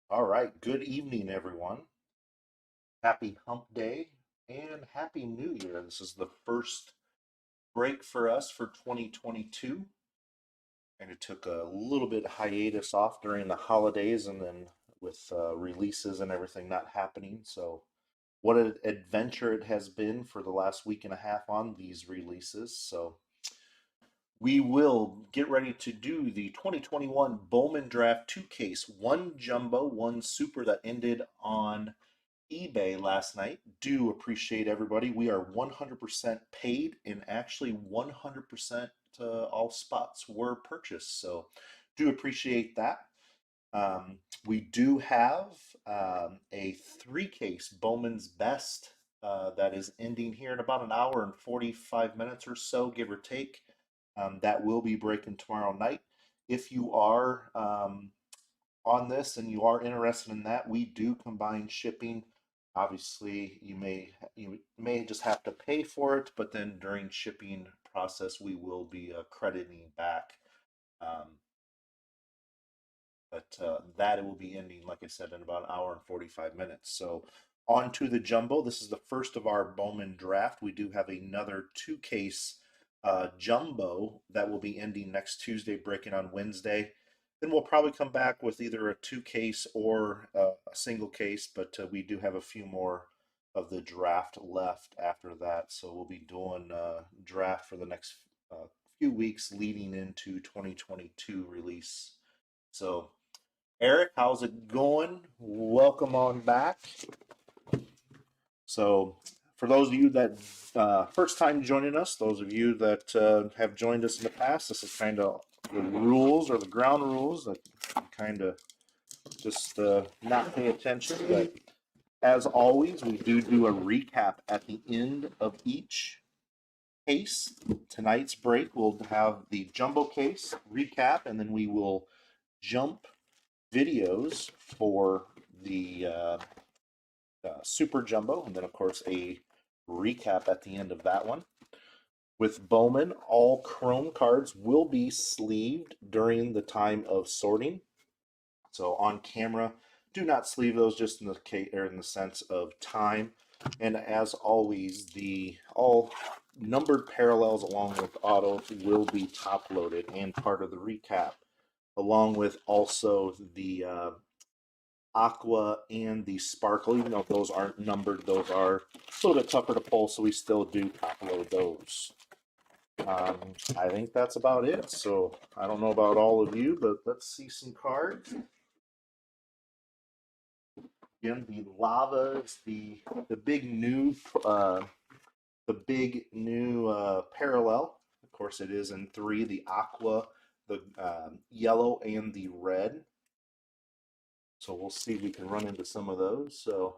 All right, good evening, everyone. Happy Hump Day and Happy New Year. This is the first break for us for 2022, and it took a little bit hiatus off during the holidays and then with releases and everything not happening. So, what an adventure it has been for the last week and a half on these releases. So, we will get ready to do the 2021 Bowman Draft 2 case, one jumbo, one super that ended on eBay last night. Do appreciate everybody. We are 100% paid, and actually 100% all spots were purchased. So do appreciate that. We do have a three case Bowman's Best that is ending here in about an hour and 45 minutes or so, give or take. That will be breaking tomorrow night. If you are on this and you are interested in that, we do combine shipping. Obviously, you may just have to pay for it, but then during shipping process, we will be crediting back. Um, but that it will be ending, like I said, in about an hour and 45 minutes. So on to the jumbo. This is the first of our Bowman draft. We do have another two case jumbo that will be ending next Tuesday, breaking on Wednesday. Then we'll probably come back with either a two case or a single case, but we do have a few more of the draft left after that. So we'll be doing draft for the next few weeks leading into 2022 release. So Eric, how's it going? Welcome on back. So, for those of you that first time joining us, those of you that have joined us in the past, this is kind of the rules or the ground rules that kind of just not pay attention. But as always, we do a recap at the end of each case. Tonight's break, we'll have the jumbo case recap, and then we will jump videos for the Super Jumbo, and then, of course, a recap at the end of that one. With Bowman, all Chrome cards will be sleeved during the time of sorting. So on camera, do not sleeve those just in the case, or in the sense of time. And as always, the all numbered parallels along with auto will be top loaded and part of the recap, along with also the aqua and the sparkle. Even though those aren't numbered, those are a little bit tougher to pull, so we still do top load those. I think that's about it. So I don't know about all of you, but let's see some cards. Again, the lava is the big new parallel. Of course, it is in three: the aqua, the yellow, and the red. So we'll see if we can run into some of those. So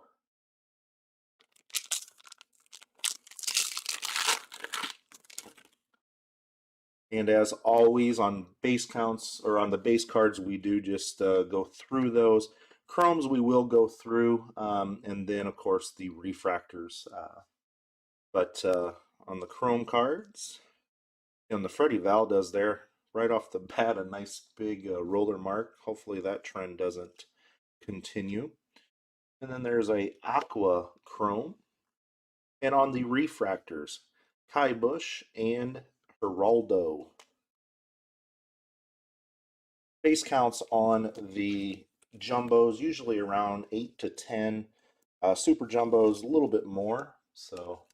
and as always, on base counts or on the base cards, we do just go through those. Chromes we will go through, and then of course the refractors. But on the chrome cards, on the Freddie Valdez there, right off the bat, a nice big roller mark. Hopefully that trend doesn't continue. And then there's a aqua chrome. And on the refractors, Kai Bush and Geraldo. Base counts on the jumbos usually around 8 to 10. Super jumbos a little bit more. So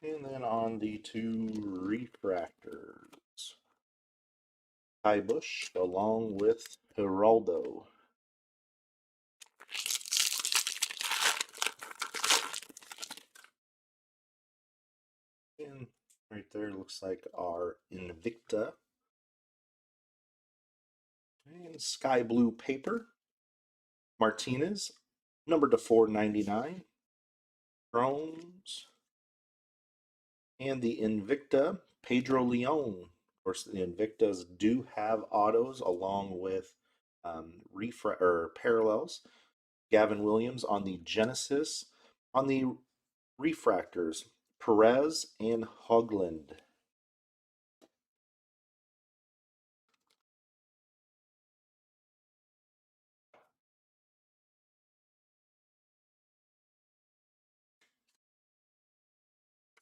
and then on the two refractors, Kai Bush along with Geraldo. And right there looks like our Invicta and sky blue paper. Martinez, numbered to 499. Chromes and the Invicta Pedro Leon. Of course, the Invictas do have autos along with parallels. Gavin Williams on the Genesis. On the refractors, Perez and Hogland.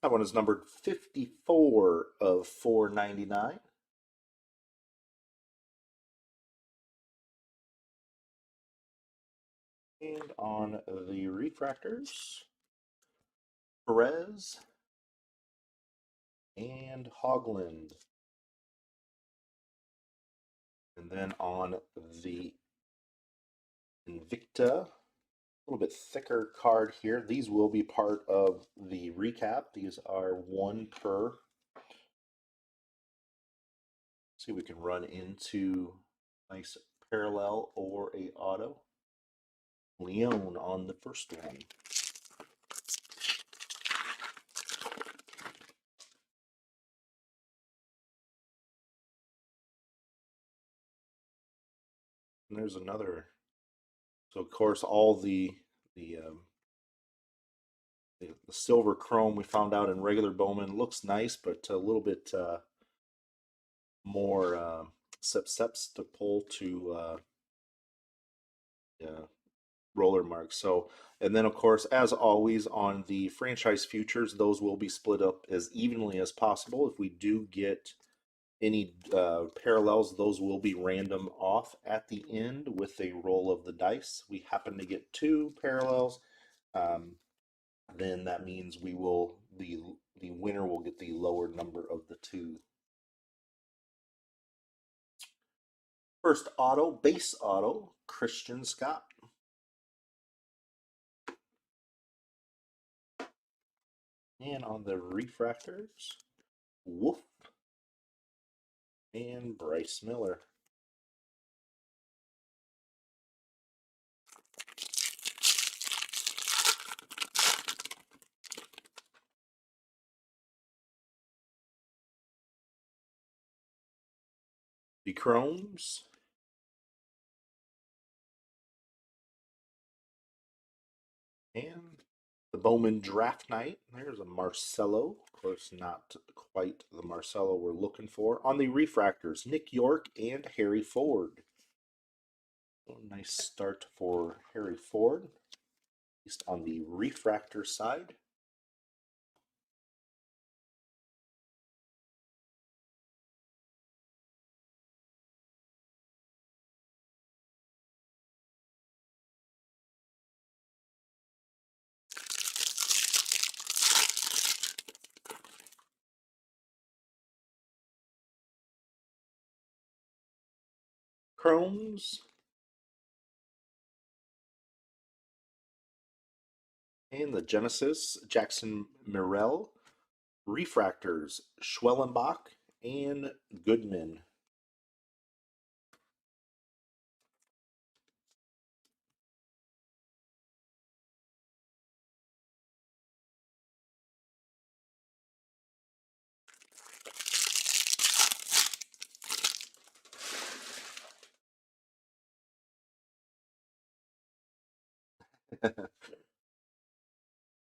That one is numbered 54 of 499. And on the refractors, Perez and Hogland. And then on the Invicta, a little bit thicker card here. These will be part of the recap. These are one per. See if we can run into nice parallel or a auto. Leon on the first one. And there's another. So of course all the the silver chrome we found out in regular Bowman looks nice, but a little bit more susceptible to roller marks. So, and then of course, as always on the franchise futures, those will be split up as evenly as possible. If we do get any parallels, those will be random off at the end with a roll of the dice. We happen to get two parallels, then that means we will the winner will get the lower number of the two. First auto, base auto, Christian Scott. And on the refractors, Wolf and Bryce Miller. The Chromes, and the Bowman Draft Night. There's a Marcelo. Of course, not quite the Marcelo we're looking for. On the refractors, Nick York and Harry Ford. Nice start for Harry Ford, at least on the refractor side. Chromes and the Genesis, Jackson Mirrell. Refractors, Schwellenbach and Goodman.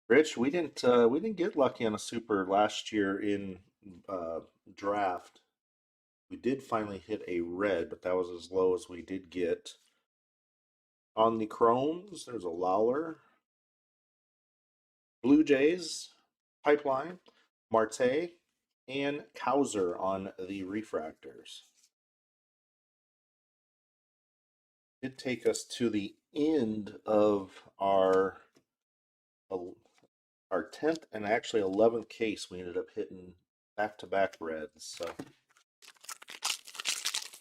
Rich, we didn't get lucky on a super last year in draft. We did finally hit a red, but that was as low as we did get. On the Chromes, there's a Lawler, Blue Jays, Pipeline, Marte, and Kauser on the refractors. Did take us to the end of our 10th and actually 11th case. We ended up hitting back-to-back reds. So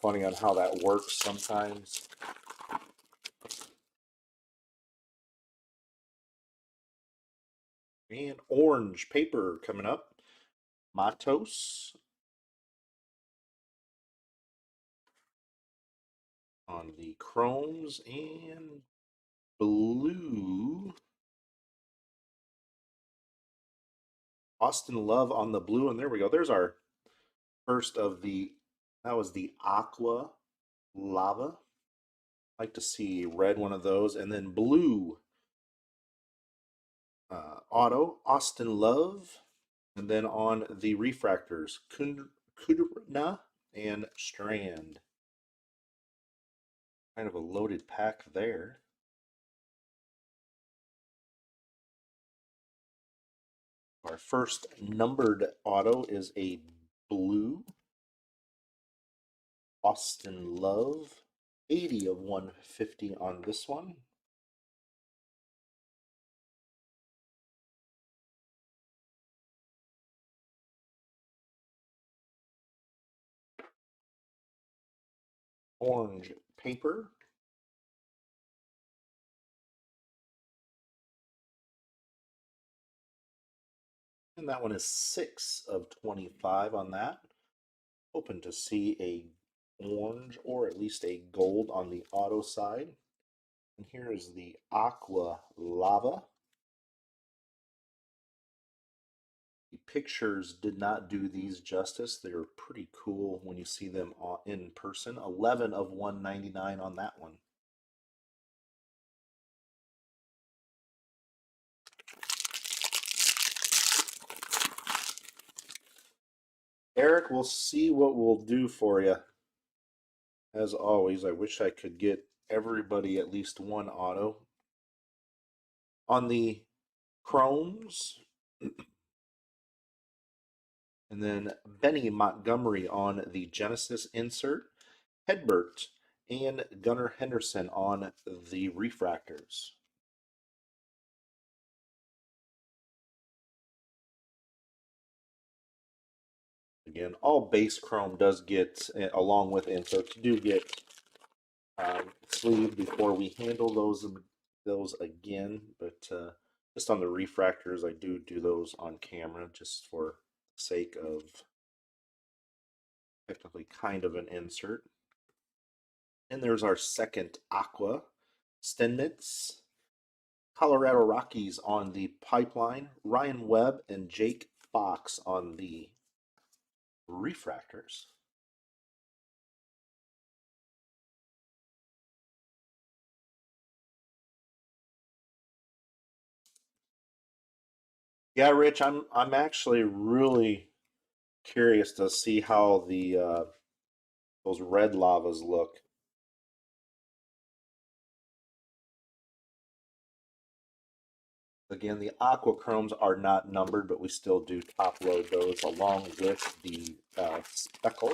funny on how that works sometimes. And orange paper coming up. Matos on the chromes and blue. Austin Love on the blue. And there we go. There's our first of the, that was the aqua lava. I'd like to see red one of those. And then blue auto, Austin Love. And then on the refractors, Kudrna and Strand. Kind of a loaded pack there. Our first numbered auto is a blue Austin Love, 80 of 150 on this one. Orange paper. And that one is 6 of 25 on that. Hoping to see a orange or at least a gold on the auto side. And here is the Aqua Lava. The pictures did not do these justice. They're pretty cool when you see them in person. 11 of 199 on that one. Eric, we'll see what we'll do for you. As always, I wish I could get everybody at least one auto. On the Chromes, and then Benny Montgomery on the Genesis insert, Hedbert and Gunnar Henderson on the refractors. Again, all base chrome does get, along with inserts, do get sleeved before we handle those again. But just on the refractors, I do those on camera just for sake of technically kind of an insert. And there's our second Aqua Stenmitz. Colorado Rockies on the pipeline. Ryan Webb and Jake Fox on the refractors. Yeah, Rich, I'm actually really curious to see how the those red lavas look. Again, the aquachromes are not numbered, but we still do top load those along with the speckle.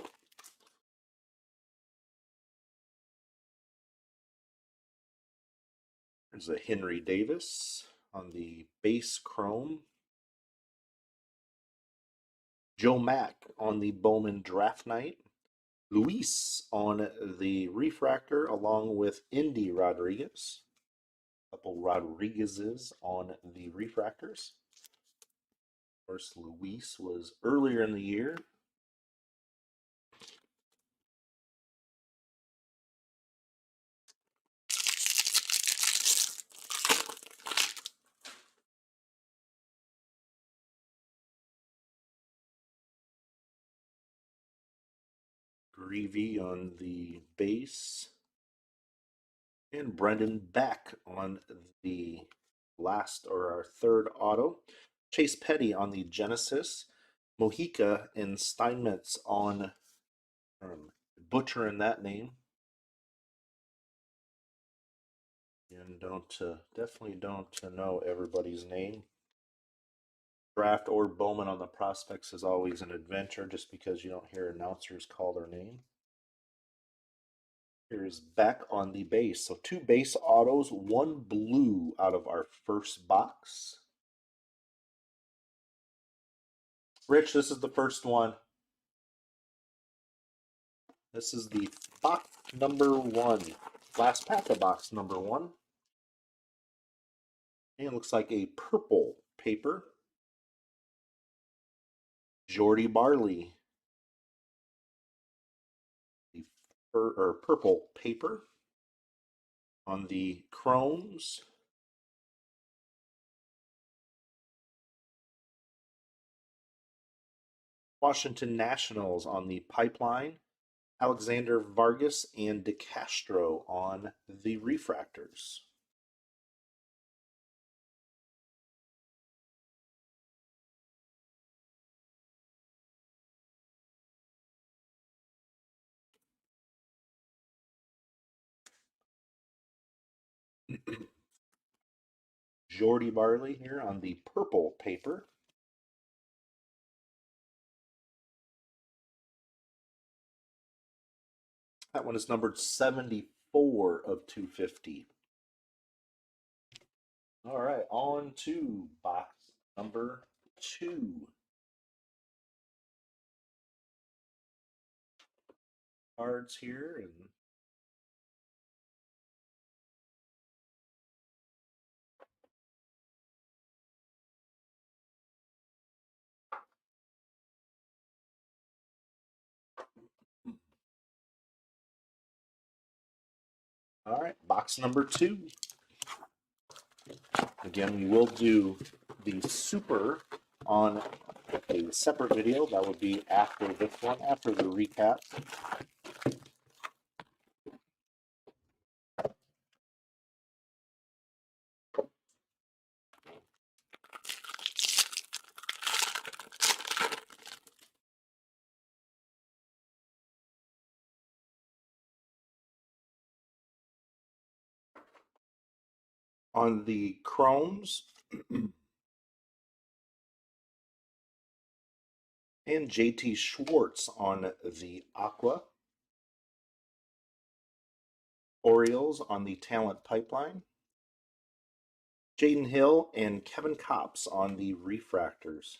There's a Henry Davis on the base chrome. Joe Mack on the Bowman Draft Night. Luis on the refractor along with Indy Rodriguez. A couple Rodriguez's on the refractors. Of course, Luis was earlier in the year. Greavy on the base. And Brendan Beck on the last or our third auto. Chase Petty on the Genesis. Mojica and Steinmetz on butchering that name. And don't definitely don't know everybody's name. Draft or Bowman on the prospects is always an adventure just because you don't hear announcers call their name. Here's Beck on the base. So 2 base autos, 1 blue out of our first box. Rich, this is the first one. This is the box number 1. Last pack of box number 1. And it looks like a purple paper. Jordy Barley. The purple paper. On the chromes. Washington Nationals on the pipeline. Alexander Vargas and DeCastro on the refractors. Jordy Barley here on the purple paper. That one is numbered 74 of 250. All right, on to box number 2. Cards here, and all right, box number 2. Again, we will do the super on a separate video. That would be after this one, after the recap. On the chromes and JT Schwartz on the aqua. Orioles on the talent pipeline. Jaden Hill and Kevin Kopps on the refractors.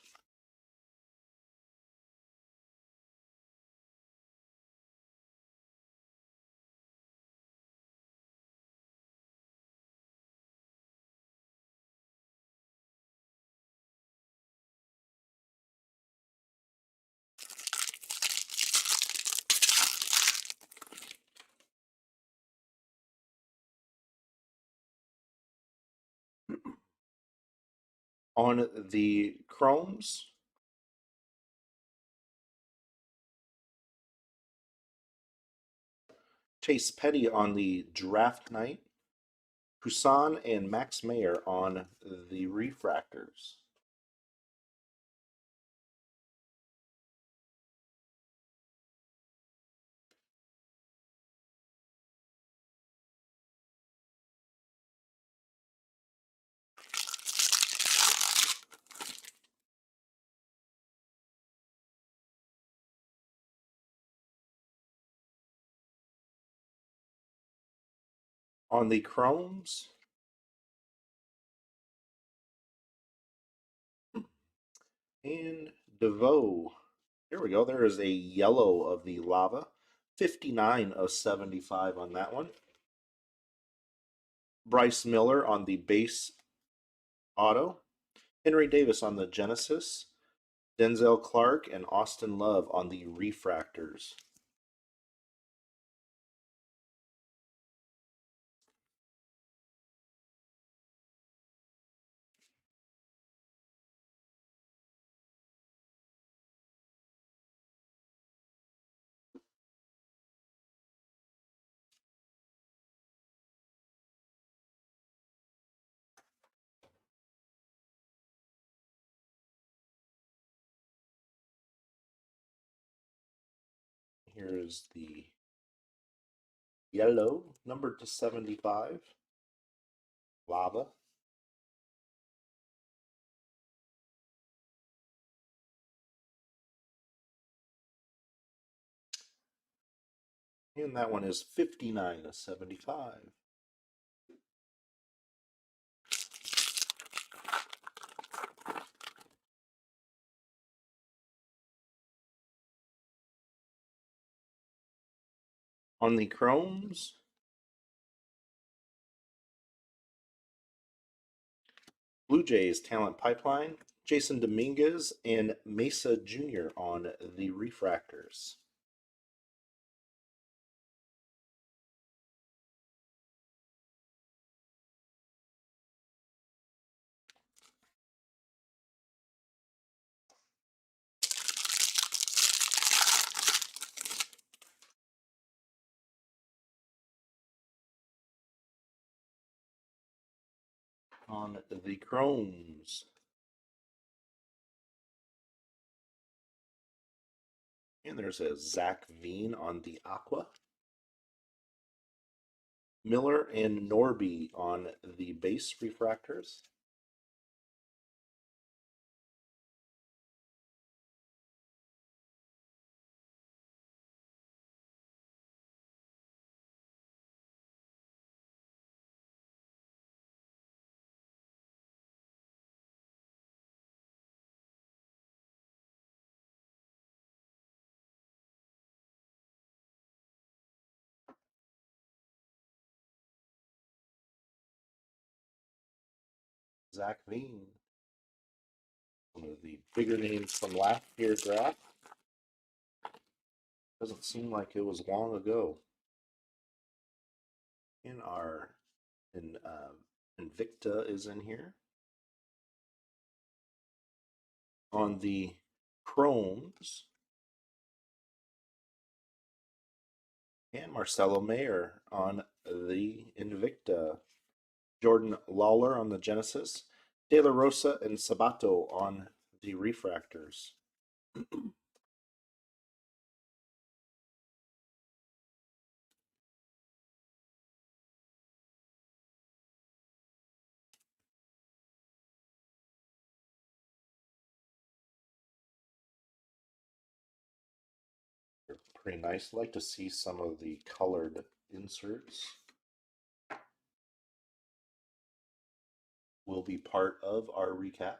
On the chromes, Chase Petty on the draft night. Husan and Max Mayer on the refractors. On the chromes, and DeVoe. Here we go. There is a yellow of the lava. 59 of 75 on that one. Bryce Miller on the base auto. Henry Davis on the Genesis. Denzel Clark and Austin Love on the refractors. Here is the yellow, numbered to 75. Lava. And that one is 59 of 75. On the chromes, Blue Jays Talent Pipeline, Jason Dominguez and Mesa Jr. on the refractors. On the chromes, and there's a Zach Veen on the aqua. Miller and Norby on the base refractors. Zach Veen, one of the bigger names from last year's draft. Doesn't seem like it was long ago. In our Invicta is in here. On the Chromes, and Marcelo Mayer on the Invicta. Jordan Lawler on the Genesis. De La Rosa and Sabato on the Refractors. They're pretty nice. I like to see some of the colored inserts. Will be part of our recap.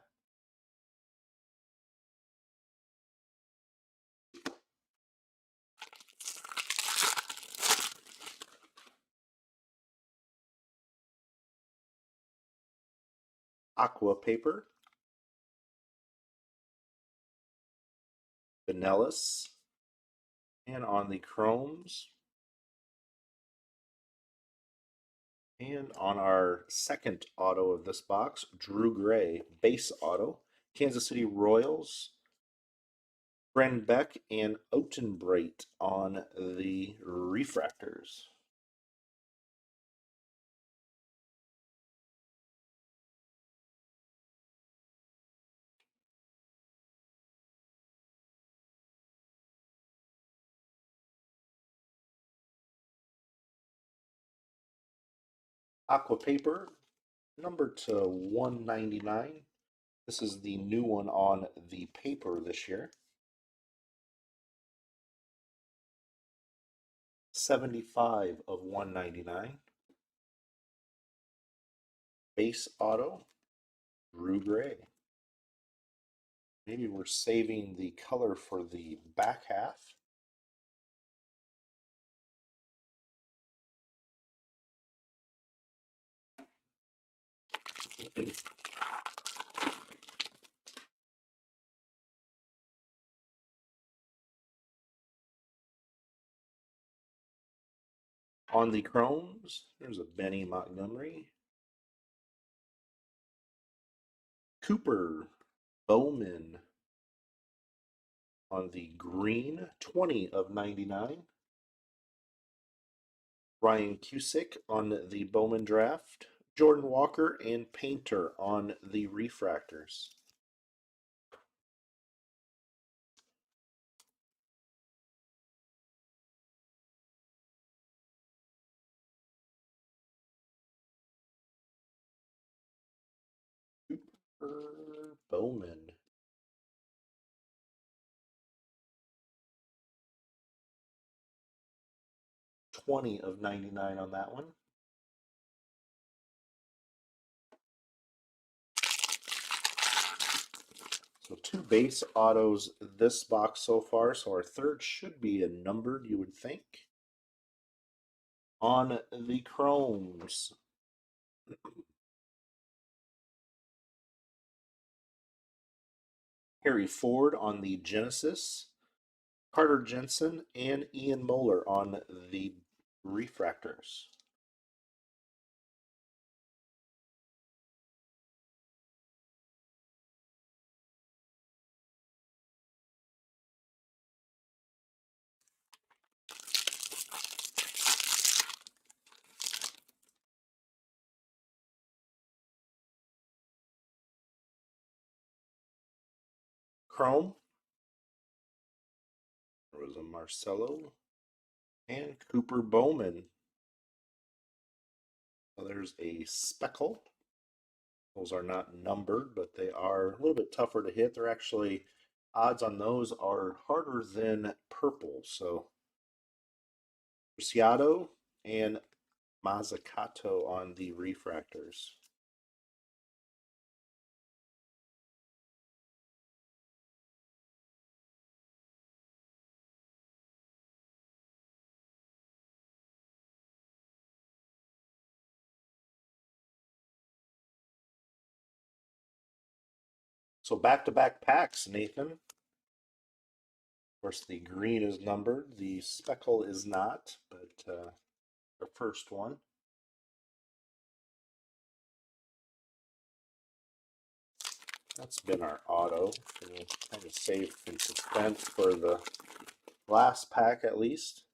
Aqua paper. Vanellis. And on the Chromes. And on our second auto of this box, Drew Gray, base auto. Kansas City Royals. Brandon Beck and Otenbreit on the Refractors. Aqua paper, number to 199. This is the new one on the paper this year. 75 of 199. Base auto, Drew Gray. Maybe we're saving the color for the back half. On the Chromes, there's a Benny Montgomery. Cooper Bowman on the green, 20 of 99. Ryan Cusick on the Bowman draft. Jordan Walker and Painter on the Refractors. Cooper Bowman. $20 of 99 on that one. So 2 base autos this box so far. So our third should be a numbered, you would think. On the Chromes. Harry Ford on the Genesis. Carter Jensen and Ian Moeller on the Refractors. Chrome. There was a Marcelo and Cooper Bowman. So there's a Speckle. Those are not numbered, but they are a little bit tougher to hit. They're actually, odds on those are harder than purple. So Preciado and Mazzucato on the Refractors. So back-to-back packs, Nathan. Of course, the green is numbered. The speckle is not, but the first one. That's been our auto. We'll kind of save some suspense for the last pack at least.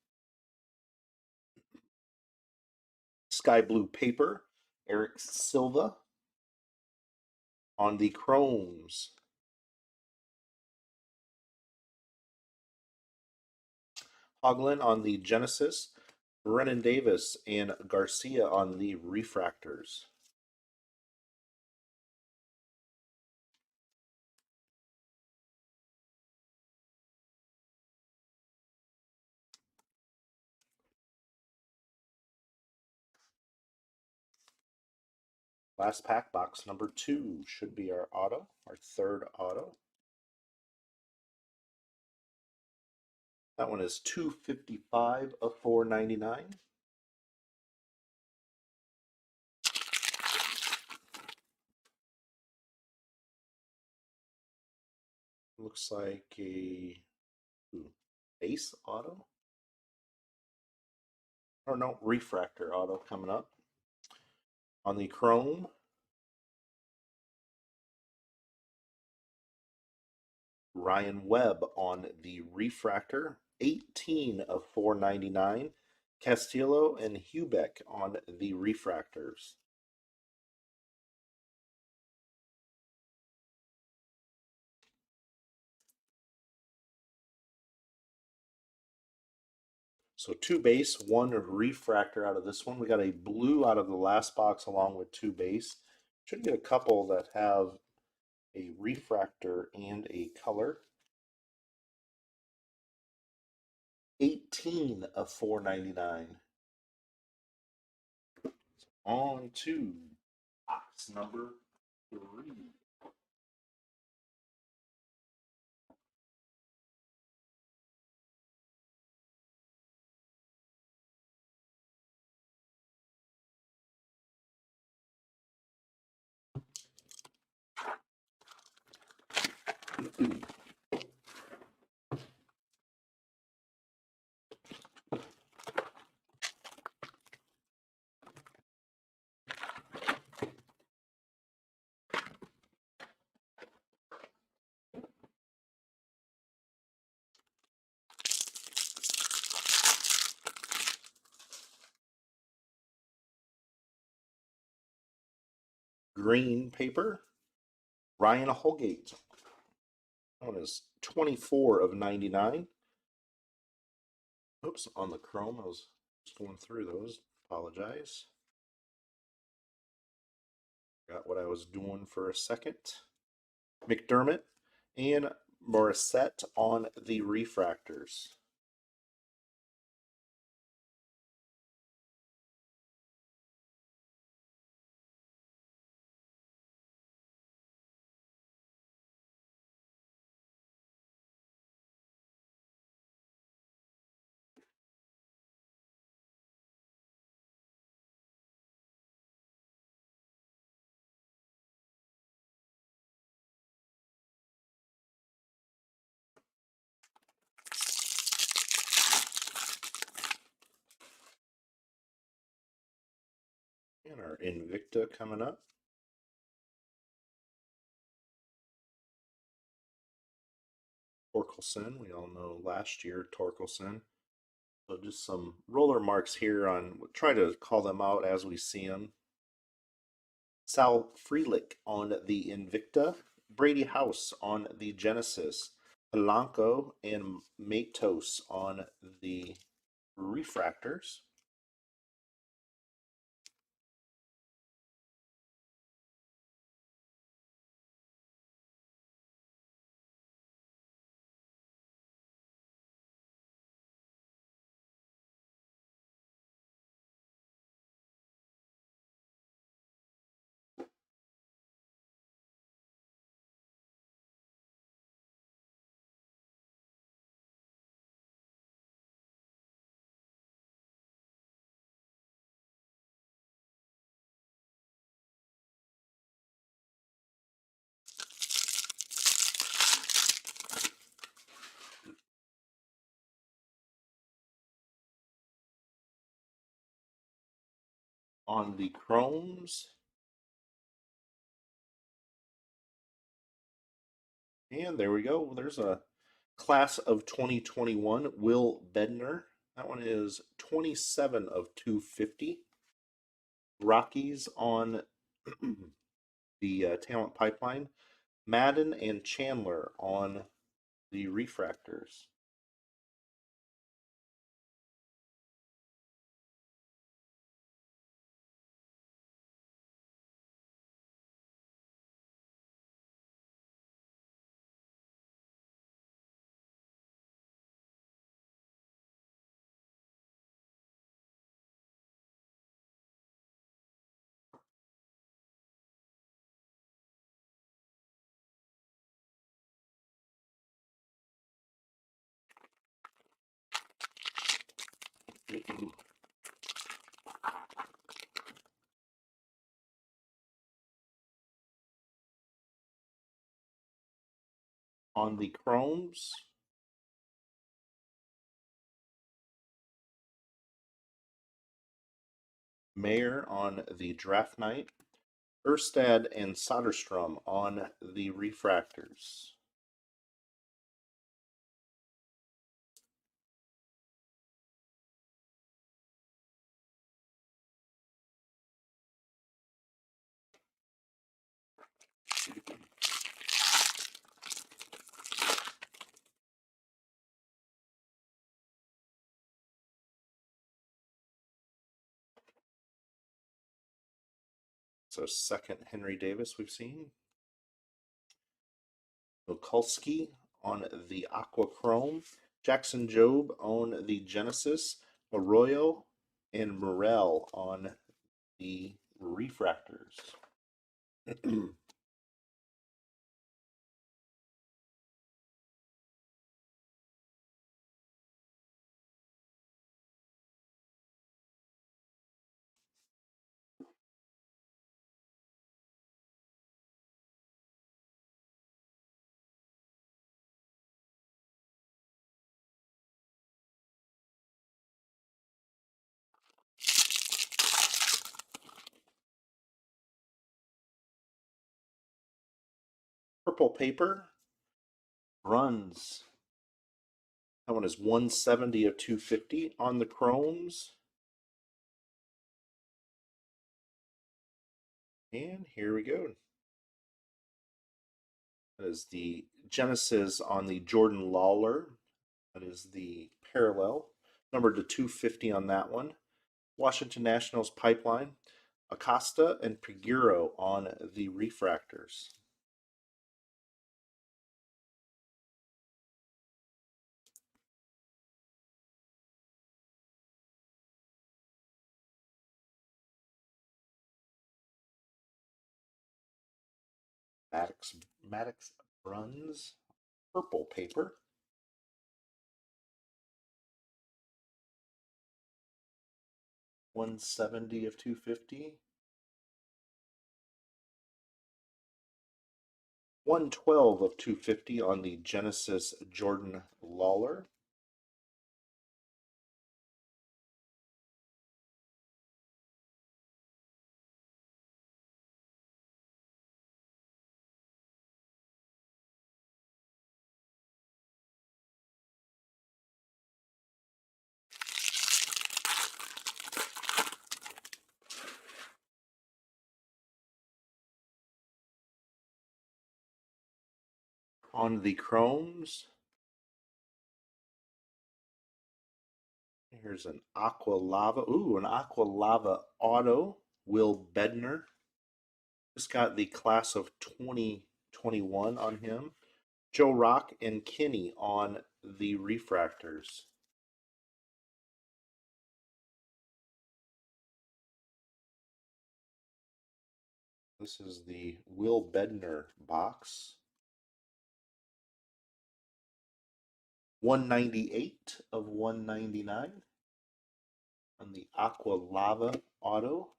Sky blue paper, Eric Silva on the chromes. Hoglin on the Genesis, Brennan Davis and Garcia on the refractors. Last pack, box number 2 should be our auto, our third auto. That one is 255 of 499. Looks like a base auto. Or no, refractor auto coming up. On the chrome, Ryan Webb on the refractor, 18 of 499. Castillo and Hubeck on the refractors. So 2 base, 1 refractor out of this one. We got a blue out of the last box along with 2 base. Should get a couple that have a refractor and a color. 18 of 499. On to box number 3. Green paper, Ryan Holgate. That one is 24 of 99. Oops, on the chrome, I was just going through those. Apologize. Got what I was doing for a second. McDermott and Morissette on the refractors. And our Invicta coming up. Torkelson, we all know last year Torkelson. So just some roller marks here on, we'll try to call them out as we see them. Sal Frelick on the Invicta, Brady House on the Genesis, Polanco and Matos on the refractors. On the chromes. And there we go. There's a class of 2021, Will Bednar. That one is 27 of 250. Rockies on the talent pipeline. Madden and Chandler on the refractors. On the chromes, Mayer on the draft night. Erstad and Soderstrom on the refractors. So second Henry Davis we've seen. Mikulski on the Aqua Chrome. Jackson Jobe on the Genesis. Arroyo and Morel on the refractors. Purple paper runs. That one is 170 of 250 on the chromes. And here we go. That is the Genesis on the Jordan Lawler. That is the parallel. Numbered to 250 on that one. Washington Nationals pipeline. Acosta and Piguro on the refractors. Maddox Bruns, purple paper. $170 of 250. 112 of 250 on the Genesis Jordan Lawler. On the chromes, here's an Aqua Lava. Ooh, an Aqua Lava auto. Will Bednar. Just got the class of 2021 on him. Joe Rock and Kinney on the refractors. This is the Will Bednar box. 198 of 199 on the Aqua Lava auto.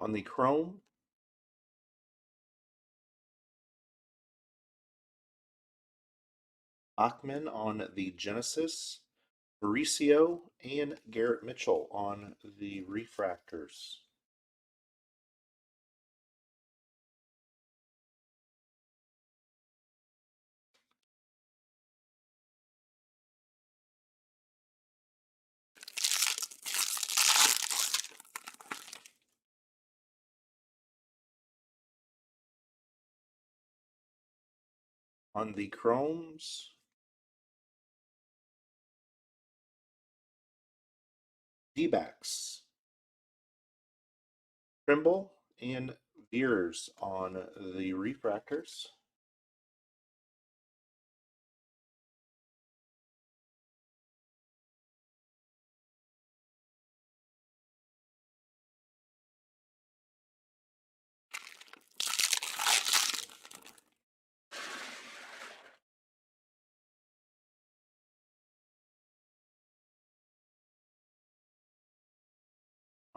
On the chrome, Bachman on the Genesis, Mauricio and Garrett Mitchell on the refractors. On the chromes, D-backs, Trimble and Veers on the refractors.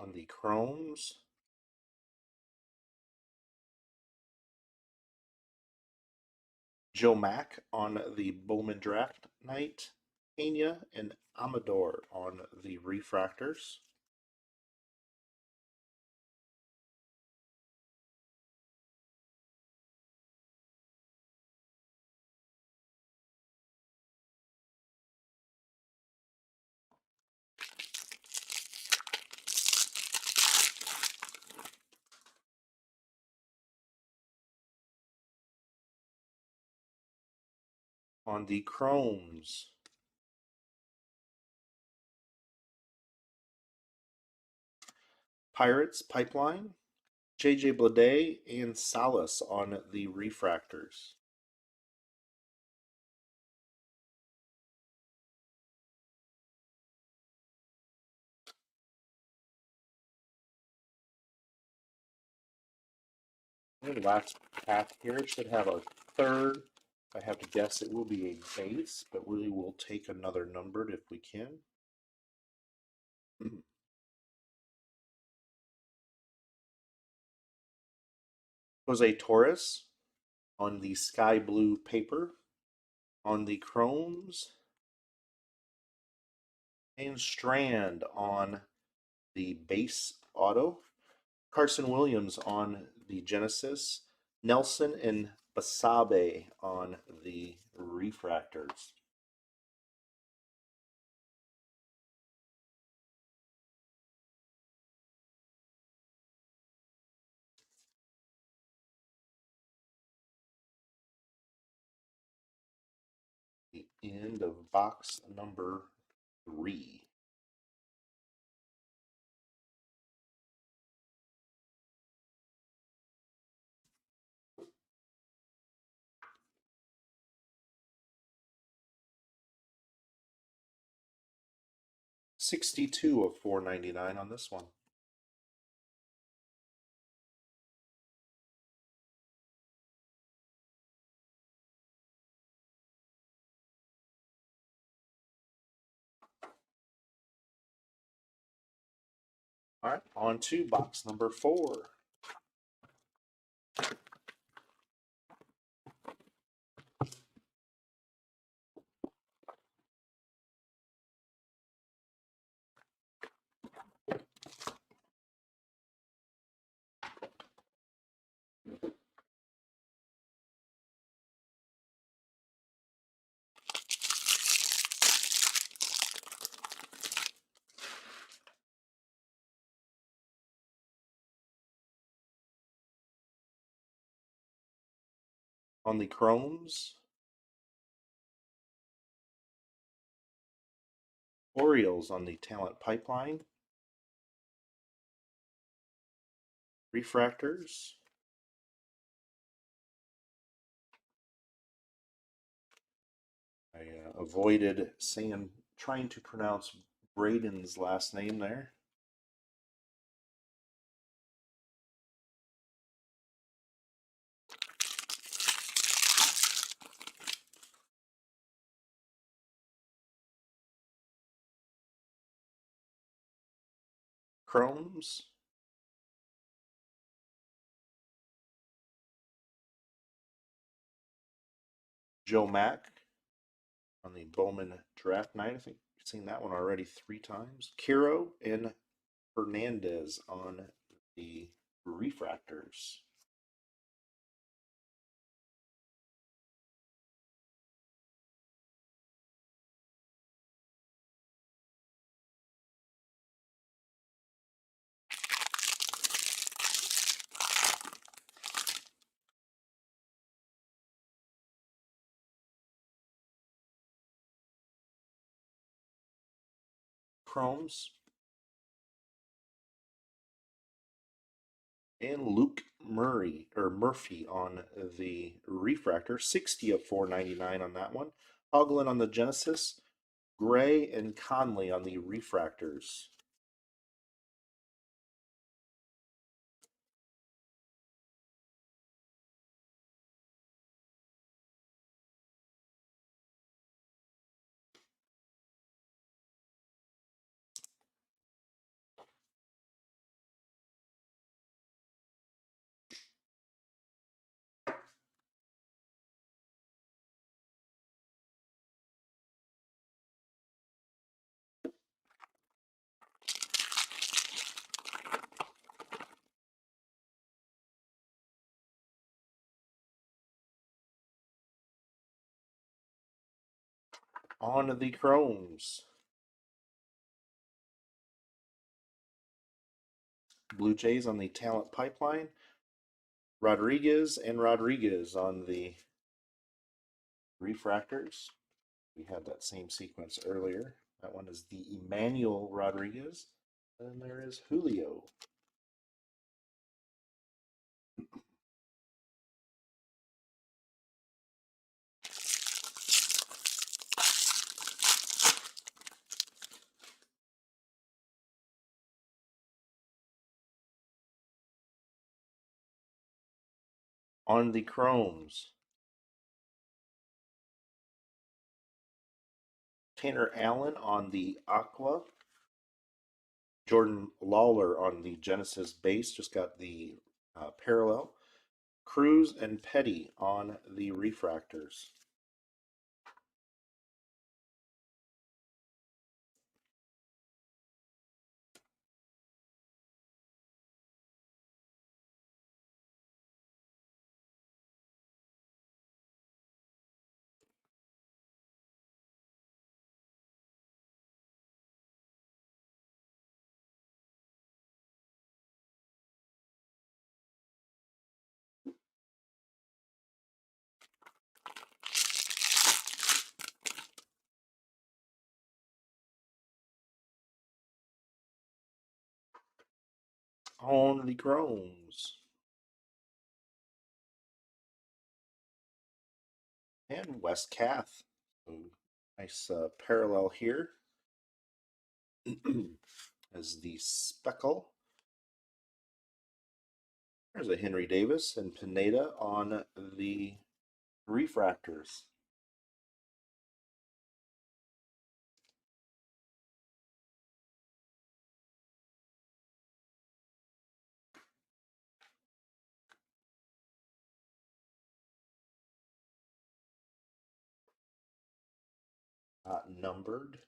On the chromes, Joe Mack on the Bowman draft night, Pena and Amador on the refractors. On the chromes, Pirates Pipeline, JJ Bleday and Salas on the refractors. And last pack here should have a third. If I have to guess, it will be a base, but we will take another numbered if we can. Jose Torres on the sky blue paper. On the chromes, and Strand on the base auto. Carson Williams on the Genesis. Nelson and Basabe on the refractors. The end of box number 3. $62 of $4.99 on this one. All right, on to box number 4. On the chromes, Orioles on the talent pipeline. Refractors. I avoided trying to pronounce Braden's last name there. Chromes, Joe Mack on the Bowman draft night. I think you've seen that one already 3 times. Kiro and Fernandez on the refractors. Chromes and Luke Murphy on the refractor, 60 of 499 on that one. Hoglin on the Genesis, Gray and Conley on the refractors. On the Chromes, Blue Jays on the talent pipeline, Rodriguez and Rodriguez on the refractors. We had that same sequence earlier. That one is the Emmanuel Rodriguez. And there is Julio. On the Chromes, Tanner Allen on the Aqua, Jordan Lawler on the Genesis base, just got the parallel. Cruz and Petty on the refractors. On the Chromes. And West Cath. So nice parallel here as the speckle. There's a Henry Davis and Pineda on the refractors. Numbered.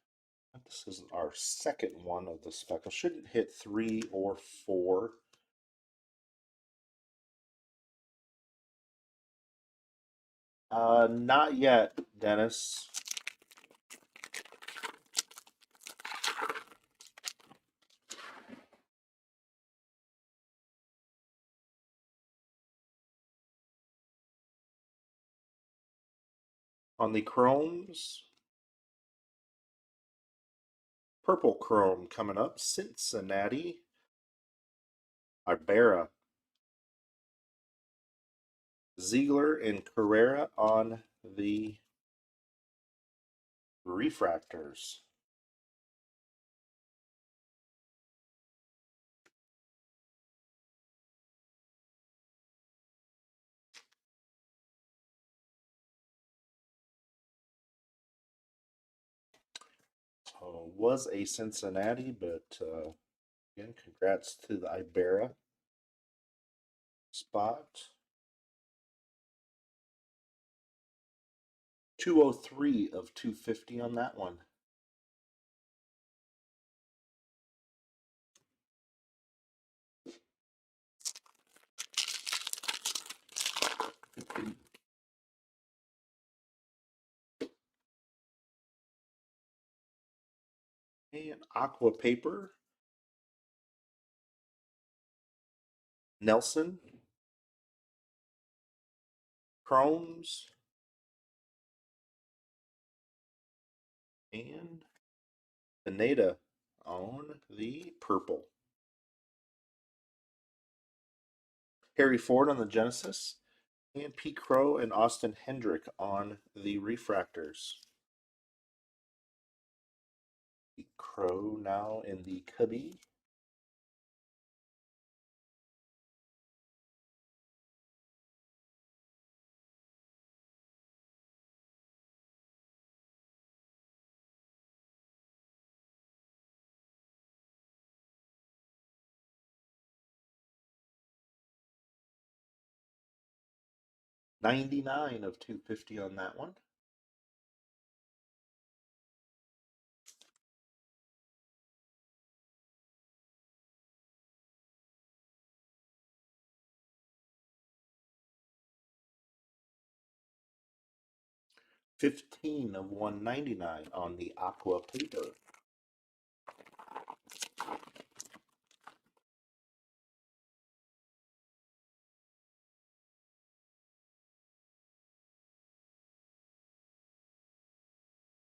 This is our second one of the speckle. Shouldn't hit 3 or 4. Not yet, Dennis. On the chromes, purple chrome coming up, Cincinnati, Ibarra, Ziegler, and Carrera on the refractors. Was a Cincinnati, but again, congrats to the Ibarra spot. 203 of 250 on that one. And Aqua Paper, Nelson, Chromes, and Pineda on the purple. Harry Ford on the Genesis, and Pete Crow and Austin Hendrick on the refractors. Pete Crow now in the cubby. $99 of $250 on that one. $15 of $199 on the Aqua Paper.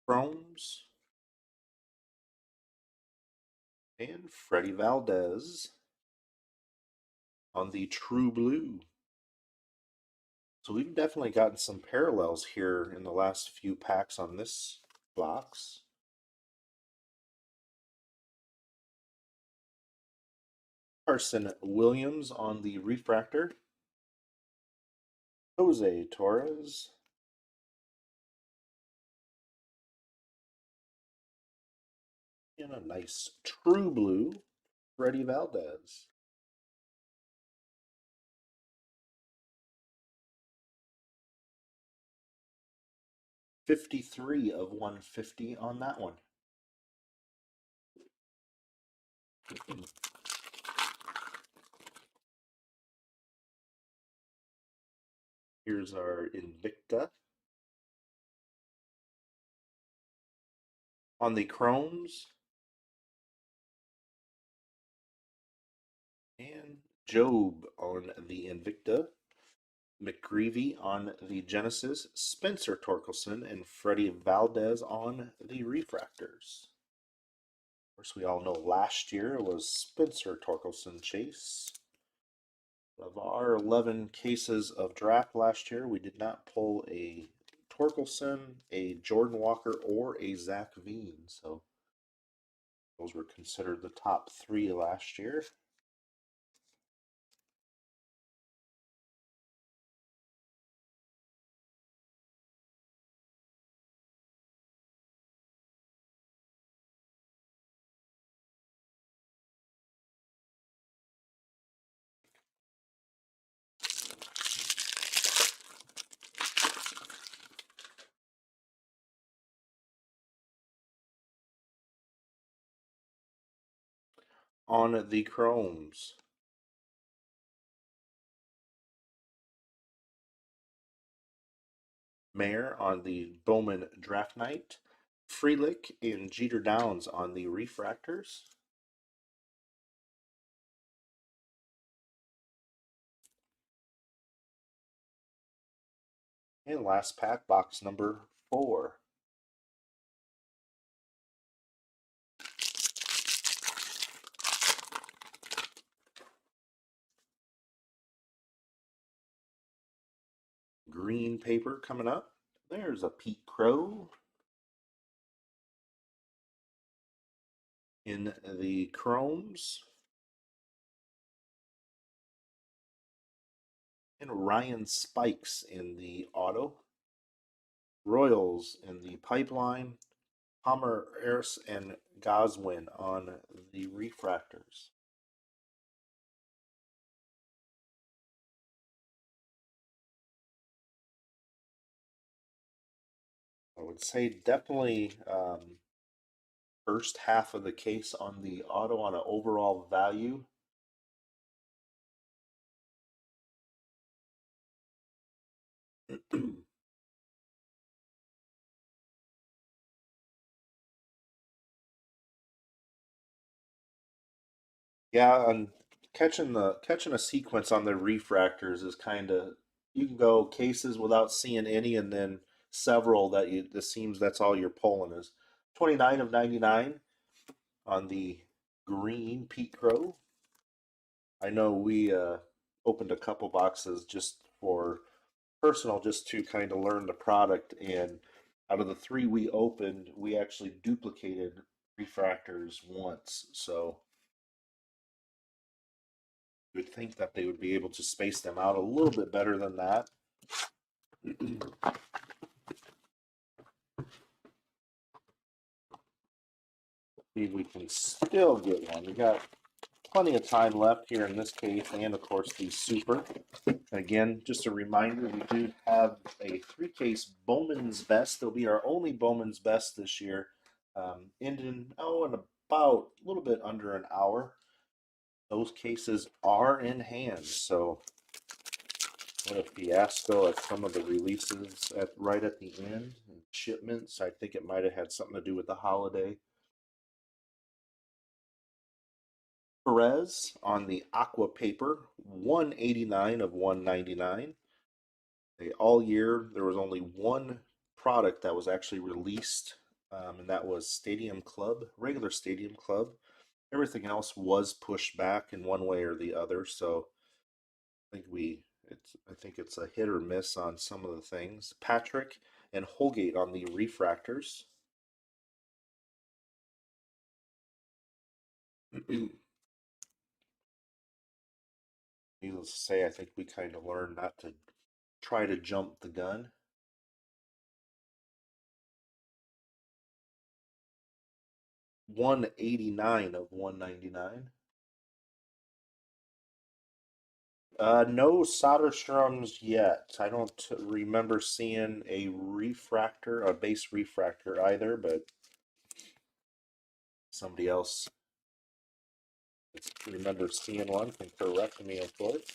Chromes and Freddie Valdez on the True Blue. So we've definitely gotten some parallels here in the last few packs on this box. Carson Williams on the refractor. Jose Torres. And a nice True Blue, Freddie Valdez. $53 of $150 on that one. Here's our Invicta. On the Chromes. And Job on the Invicta. McGreevy on the Genesis. Spencer Torkelson and Freddie Valdez on the refractors. Of course, we all know last year was Spencer Torkelson Chase. Of our 11 cases of draft last year, we did not pull a Torkelson, a Jordan Walker, or a Zach Veen. So those were considered the top three last year. On the Chromes, Mayer on the Bowman Draft Night. Freelick and Jeter Downs on the refractors. And last pack, box number 4. Green paper coming up. There's a Pete Crow in the Chromes. And Ryan Spikes in the auto. Royals in the pipeline. Palmer, Harris, and Goswin on the refractors. I would say definitely first half of the case on the auto on an overall value. Yeah, and catching a sequence on the refractors is kind of, you can go cases without seeing any, and then several that you, it seems that's all you're pulling is 29 of 99 on the green Pete Crow. I know we opened a couple boxes just for personal, just to kind of learn the product, and out of the three we opened, we actually duplicated refractors once, so you would think that they would be able to space them out a little bit better than that. See if we can still get one. We got plenty of time left here in this case, and of course the super. Again, just a reminder, we do have a 3-case Bowman's Best. They'll be our only Bowman's Best this year. Ending, in about a little bit under an hour. Those cases are in hand, so what a fiasco at some of the releases right at the end and shipments. I think it might have had something to do with the holiday. Perez on the aqua paper, 189 of 199. All year there was only one product that was actually released, and that was Stadium Club, regular Stadium Club. Everything else was pushed back in one way or the other, so I think it's a hit or miss on some of the things. Patrick and Holgate on the refractors. Needless to say, I think we kind of learned not to try to jump the gun. 189 of 199. No Soderstrom's yet. I don't remember seeing a refractor, a base refractor either, but somebody else remember seeing one can correct me, of course.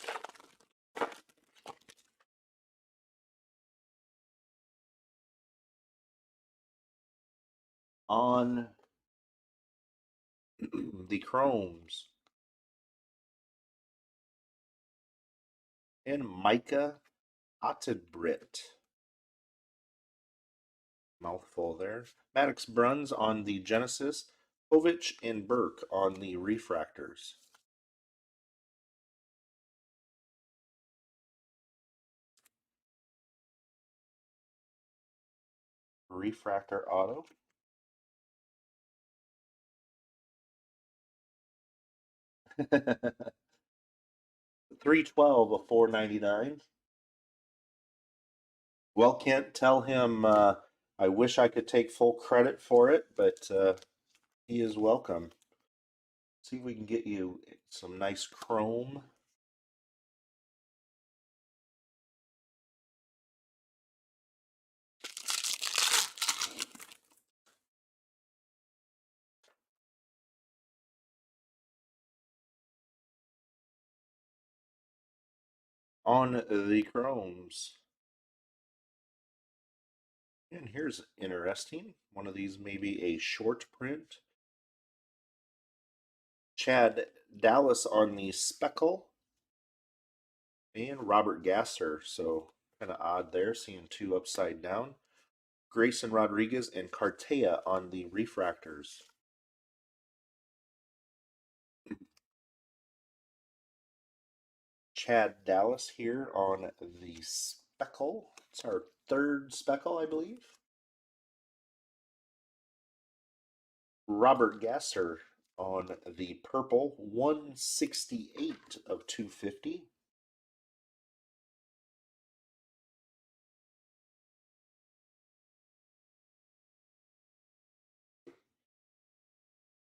On the chromes and Micah Ottebrit. Mouthful there. Maddox Bruns on the Genesis. Povich and Burke on the refractors. Refractor auto. 312 of 499. Well, Kent, tell him I wish I could take full credit for it, but he is welcome. See if we can get you some nice chrome. On the chromes. And here's interesting. One of these may be a short print. Chad Dallas on the speckle. And Robert Gasser. So kind of odd there, seeing two upside down. Grayson Rodriguez and Cartea on the refractors. Chad Dallas here on the speckle. It's our third speckle, I believe. Robert Gasser on the purple, 168 of 250.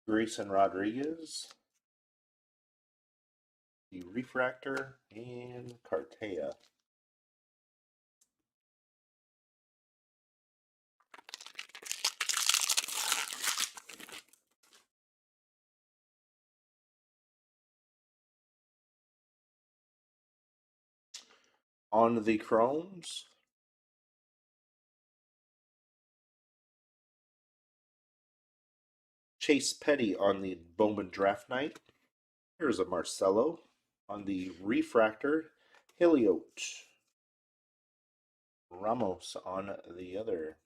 Grayson Rodriguez, the refractor, and Cartea. On the chromes, Chase Petty on the Bowman Draft Night. Here's a Marcelo. On the refractor, Hilliot. Ramos on the other.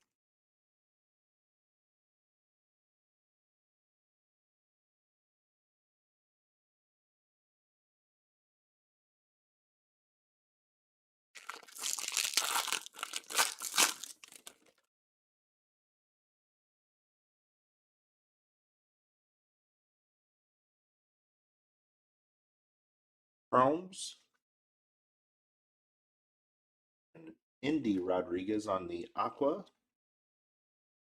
Chromes, Indy Rodriguez on the Aqua,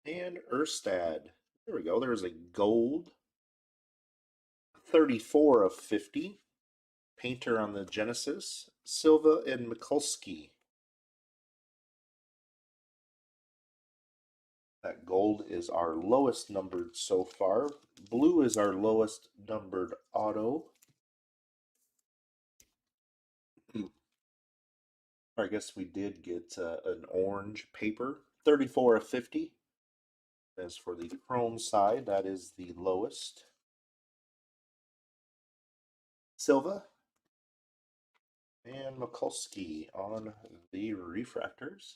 and Erstad. There we go. There's a gold. 34 of 50. Painter on the Genesis. Silva and Mikulski. That gold is our lowest numbered so far. Blue is our lowest numbered auto. I guess we did get an orange paper. 34 of 50. As for the chrome side, that is the lowest. Silva and Mikulski on the refractors.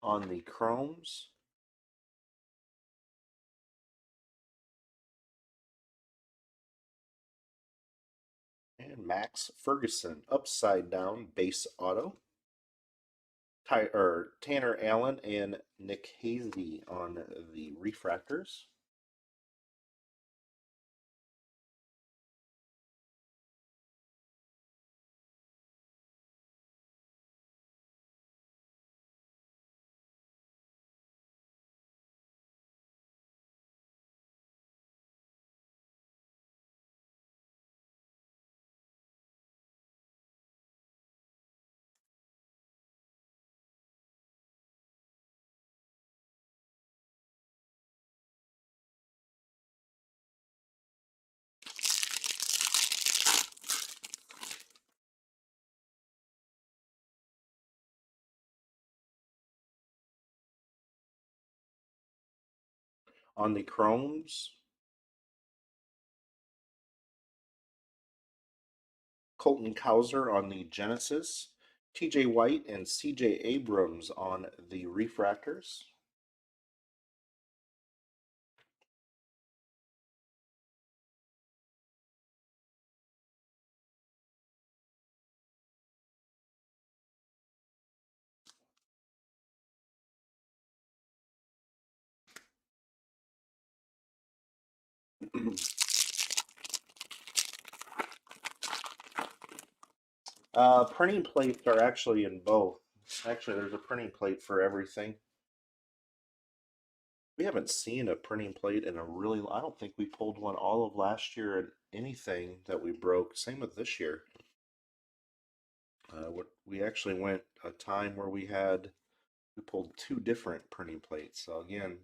On the chromes, and Max Ferguson, upside down base auto. Tanner Allen and Nick Hazy on the refractors. On the chromes, Colton Cowser on the Genesis. TJ White and CJ Abrams on the refractors. Printing plates are actually in both. Actually, there's a printing plate for everything. We haven't seen a printing plate in a really, I don't think we pulled one all of last year at anything that we broke. Same with this year. We actually went a time where we pulled two different printing plates. So again,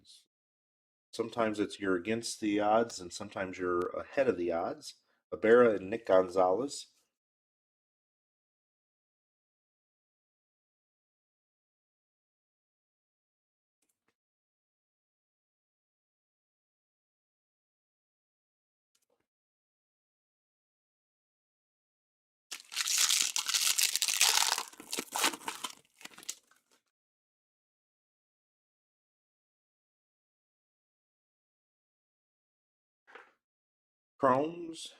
sometimes it's you're against the odds and sometimes you're ahead of the odds. Abera and Nick Gonzalez. Chromes,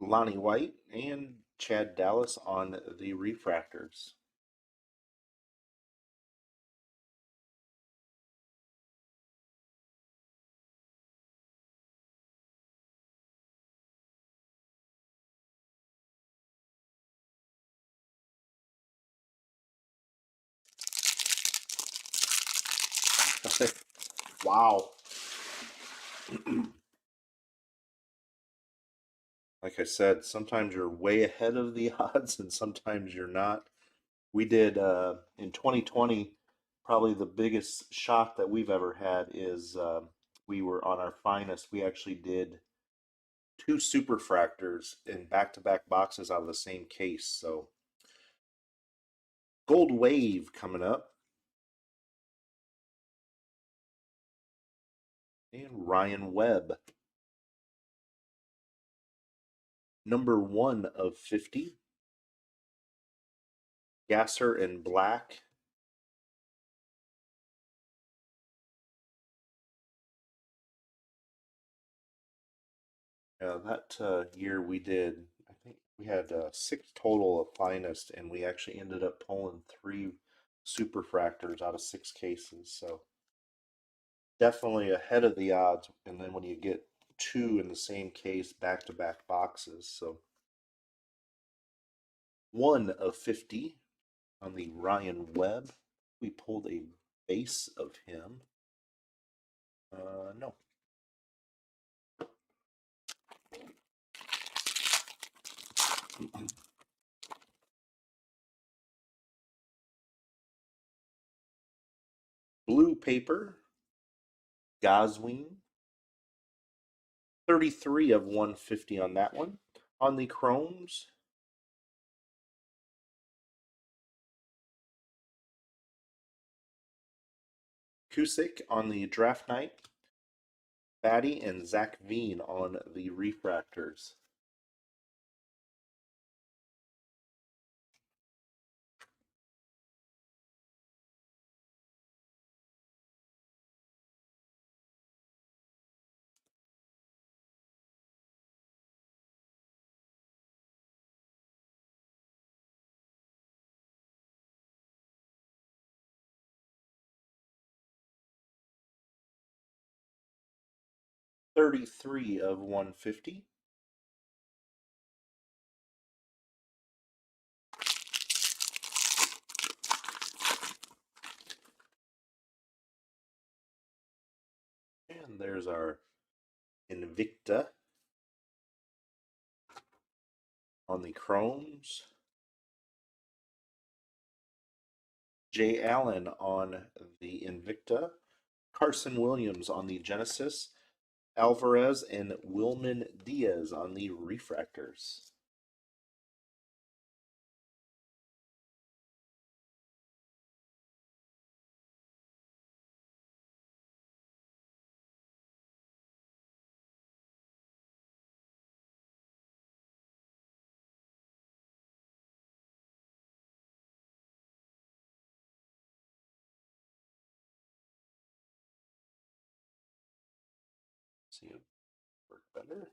Lonnie White, and Chad Dallas on the refractors. Wow. Like I said, sometimes you're way ahead of the odds and sometimes you're not. We did in 2020, probably the biggest shock that we've ever had is we were on our finest. We actually did two superfractors in back-to-back boxes out of the same case. So Gold Wave coming up, and Ryan Webb, #1 of 50. Gasser in black. That year we did, I think we had 6 total of finest, and we actually ended up pulling 3 superfractors out of 6 cases. So definitely ahead of the odds. And then when you get two in the same case, back-to-back boxes. So 1 of 50 on the Ryan Webb. We pulled a base of him. No. Blue paper, Goswing. 33 of 150 on that one. On the chromes, Kusick on the draft night, Batty and Zach Veen on the refractors. Thirty-three of 150. And there's our Invicta on the chromes. Jay Allen on the Invicta. Carson Williams on the Genesis. Alvarez and Wilman Diaz on the refractors. See it work better.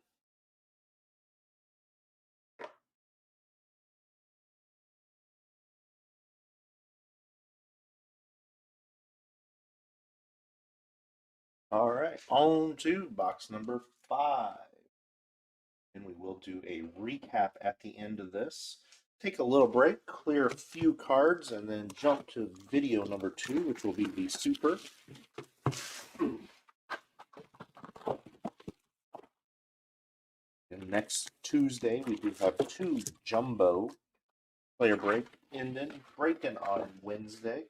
All right, on to box number 5. And we will do a recap at the end of this. Take a little break, clear a few cards, and then jump to video number 2, which will be the Super. And next Tuesday, we do have 2 Jumbo player break, and then breaking on Wednesday.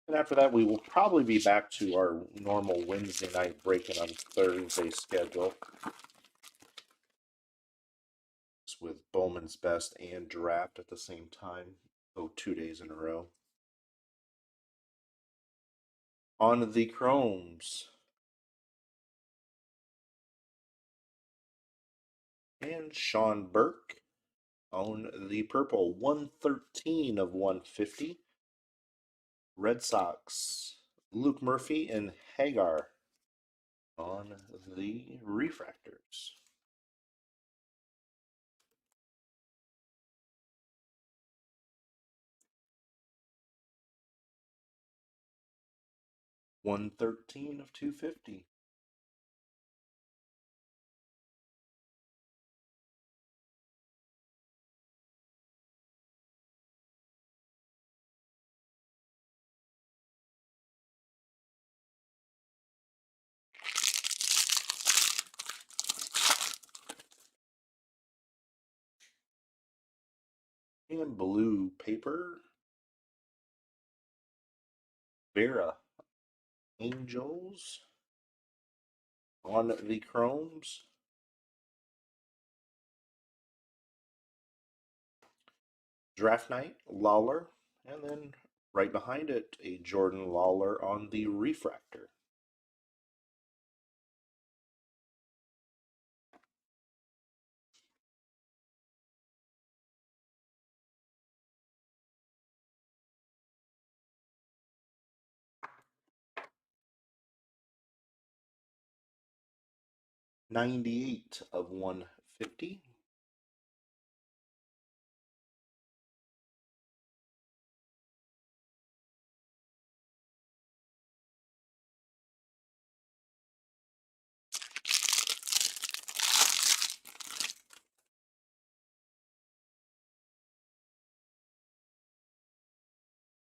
And after that, we will probably be back to our normal Wednesday night breaking on Thursday schedule. With Bowman's Best and Draft at the same time. So 2 days in a row. On the chromes. And Sean Burke on the purple. 113 of 150. Red Sox. Luke Murphy and Hagar on the refractors. $113 of $250. And blue paper. Vera Angels on the chromes. Draft Night Lawler, and then right behind it, a Jordan Lawler on the refractor. '98 of 150.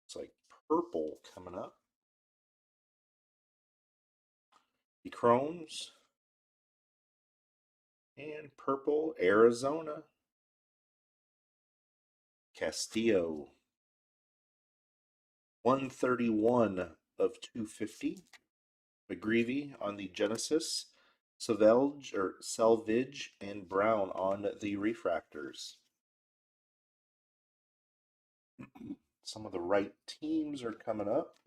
It's like purple coming up. The chromes and purple Arizona. Castillo. 131 of 250. McGreevy on the Genesis. Selvage and Brown on the refractors. Some of the right teams are coming up.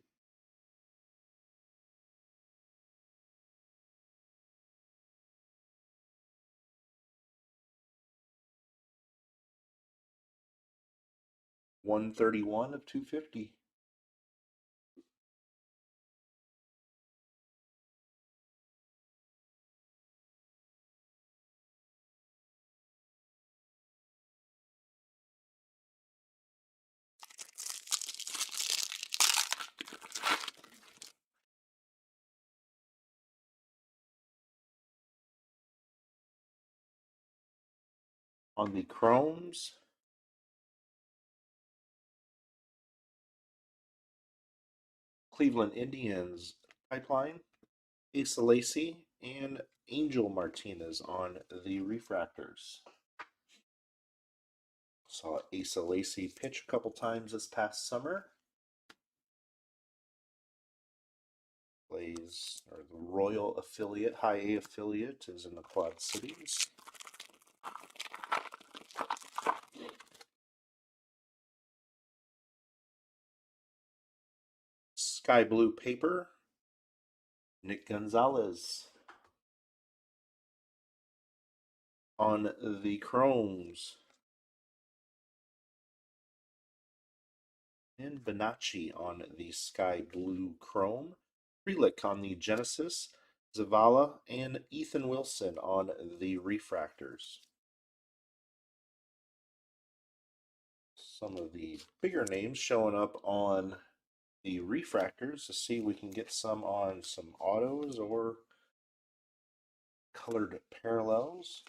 '131 of 250. On the chromes, Cleveland Indians pipeline, Asa Lacy, and Angel Martinez on the refractors. Saw Asa Lacy pitch a couple times this past summer. Plays, or the Royal affiliate, High A affiliate, is in the Quad Cities. Sky blue paper, Nick Gonzalez. On the chromes, and Bonacci on the sky blue chrome. Frelick on the Genesis, Zavala, and Ethan Wilson on the refractors. Some of the bigger names showing up on the refractors to see if we can get some on some autos or colored parallels.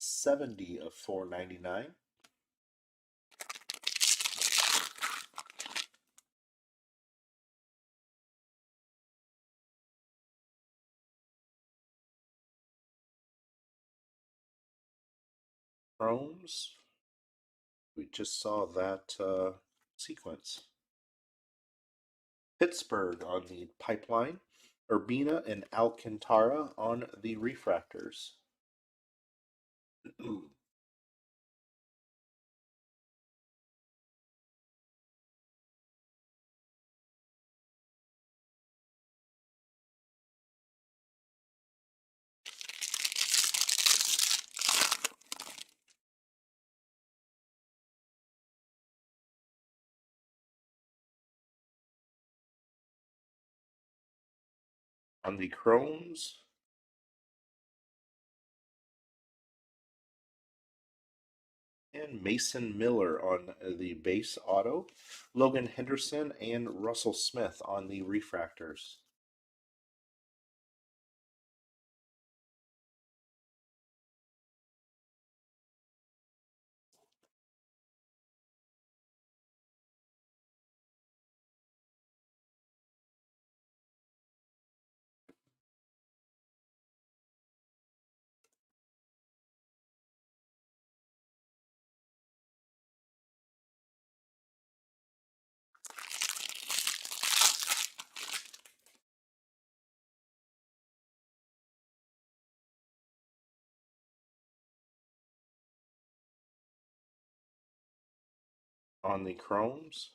'70 of 499. Chromes. We just saw that sequence. Pittsburgh on the pipeline. Urbina and Alcantara on the refractors. On the chromes, and Mason Miller on the base auto. Logan Henderson and Russell Smith on the refractors. on the chromes.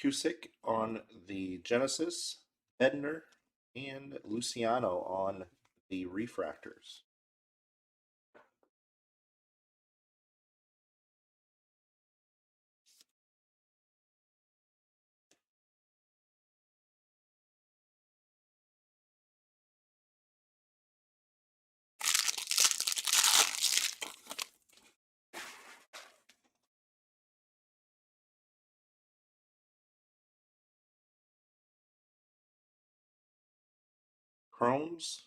Cusick on the Genesis, Bednar, and Luciano on the refractors. Chromes,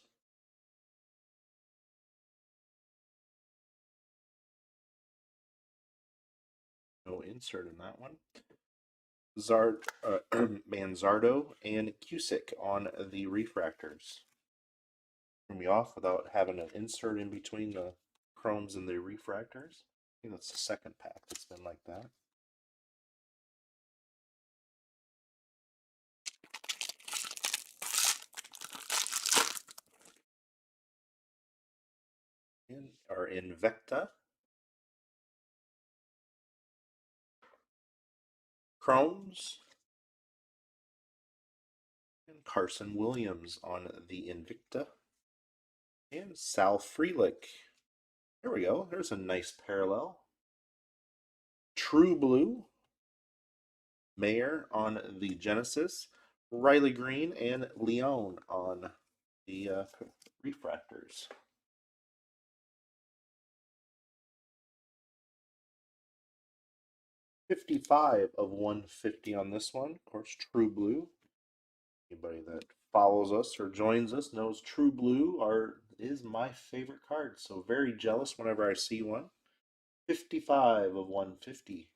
no insert in that one. Manzardo and Cusick on the refractors. Threw me off without having an insert in between the chromes and the refractors. I think that's the second pack that's been like that. And our Invecta, chromes, and Carson Williams on the Invicta, and Sal Frelick. There we go. There's a nice parallel. True Blue, Mayer on the Genesis, Riley Green, and Leone on the refractors. $55 of 150 on this one. Of course, True Blue. Anybody that follows us or joins us knows True Blue is my favorite card. So very jealous whenever I see one. 55 of 150.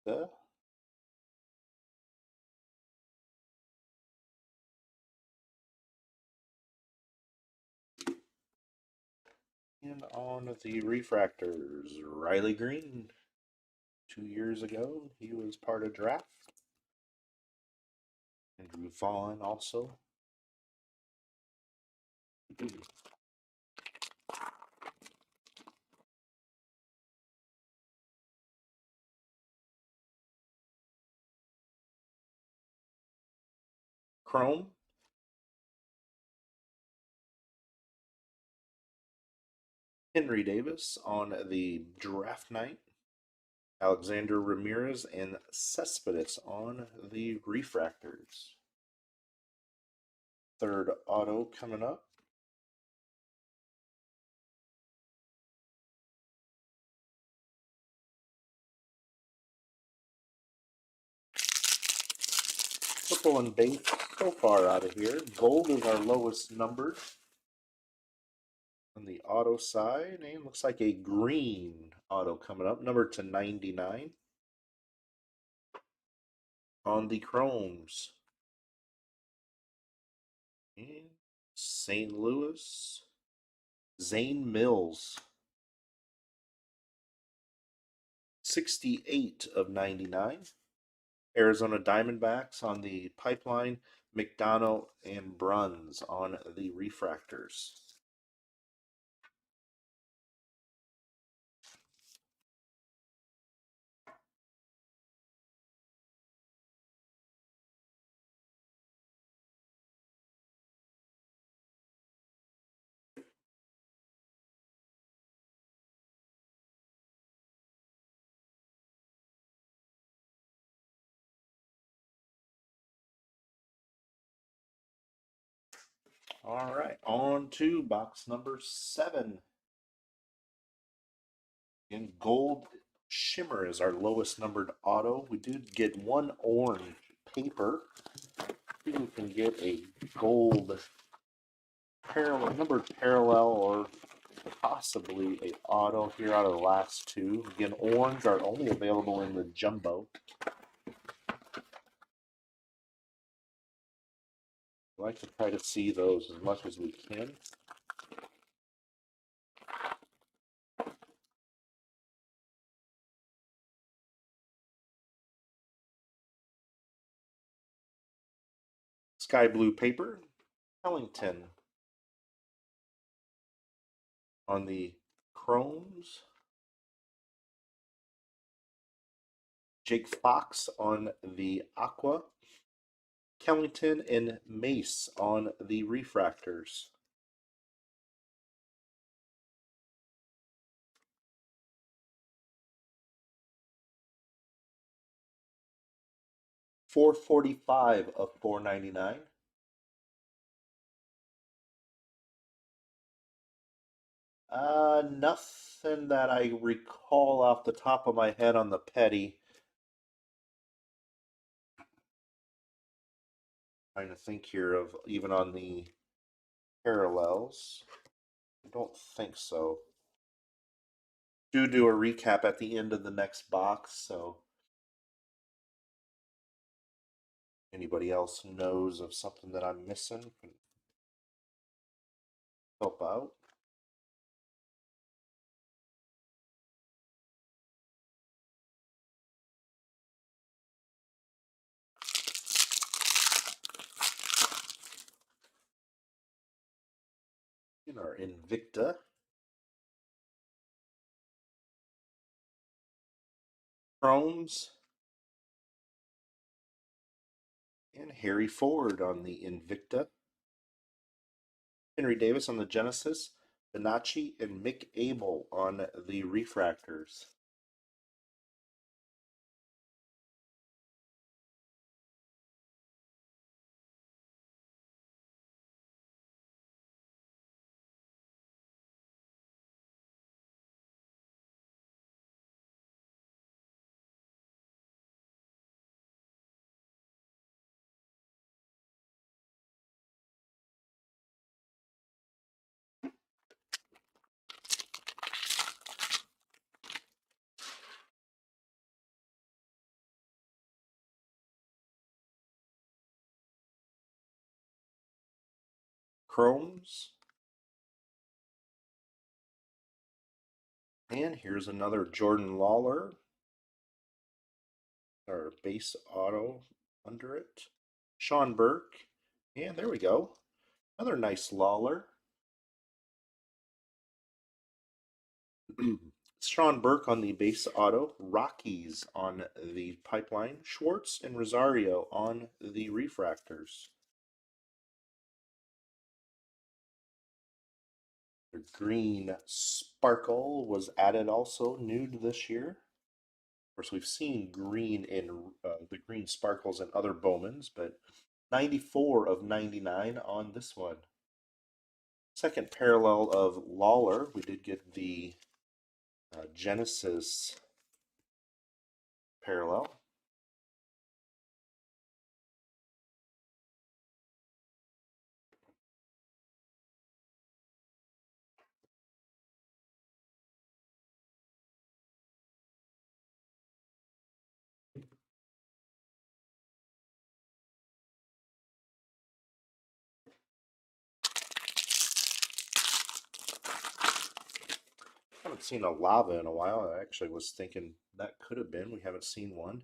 The And on the refractors, Riley Green. 2 years ago, he was part of draft. Andrew Vaughn also. Chrome. Henry Davis on the draft night. Alexander Ramirez and Cespedes on the refractors. Third auto coming up. Purple and base so far out of here. Gold is our lowest numbered on the auto side, and looks like a green auto coming up, number to 99. On the chromes, and St. Louis, Zane Mills. 68 of 99. Arizona Diamondbacks on the pipeline, McDonough and Bruns on the refractors. All right, on to box number 7. In gold shimmer is our lowest numbered auto. We did get one orange paper. See if we can get a gold parallel, numbered parallel, or possibly a auto here out of the last two. Again, orange are only available in the Jumbo. I like to try to see those as much as we can. Sky blue paper, Ellington. On the chromes, Jake Fox on the aqua, Kellington and Mace on the refractors. $445 of $499. Nothing that I recall off the top of my head on the petty. Trying to think here of even on the parallels. I don't think so. Do a recap at the end of the next box, so anybody else knows of something that I'm missing can help out. In our Invicta, Chromes, and Harry Ford on the Invicta. Henry Davis on the Genesis, Bonacci and Mick Abel on the refractors. Chromes. And here's another Jordan Lawler. Our base auto under it. Sean Burke. And there we go. Another nice Lawler. Sean Burke on the base auto. Rockies on the pipeline. Schwartz and Rosario on the refractors. The green sparkle was added also, new to this year. Of course, we've seen green in the green sparkles in other Bowmans, but 94 of 99 on this one. Second parallel of Lawler, we did get the Genesis parallel. Haven't seen a lava in a while. I actually was thinking that could have been. We haven't seen one.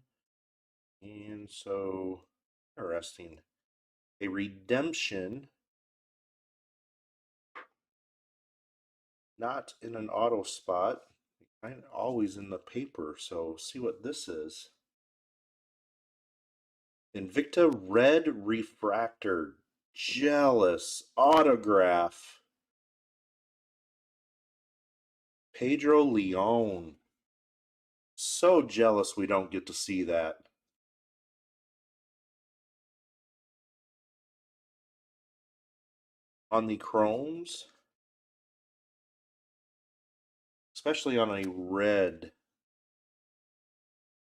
And so, interesting. A redemption, not in an auto spot, kind of always in the paper. So, see what this is. Invicta Red Refractor, Jealous Autograph, Pedro Leon. So jealous we don't get to see that. On the chromes, especially on a red.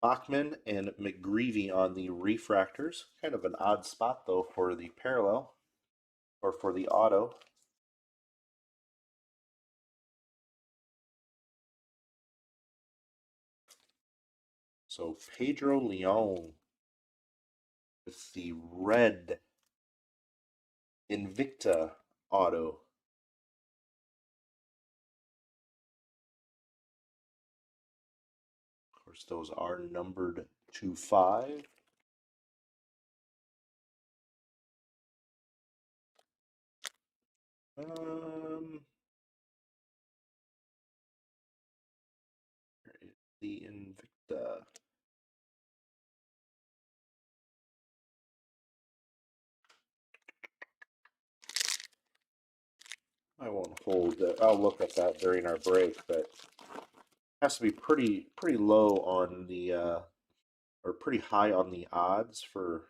Bachman and McGreevy on the refractors. Kind of an odd spot though for the parallel or for the auto. So Pedro Leon with the red Invicta auto. Of course, those are numbered to 5. Um, where is the Invicta? I won't hold that. I'll look at that during our break, but it has to be pretty low on the or pretty high on the odds for.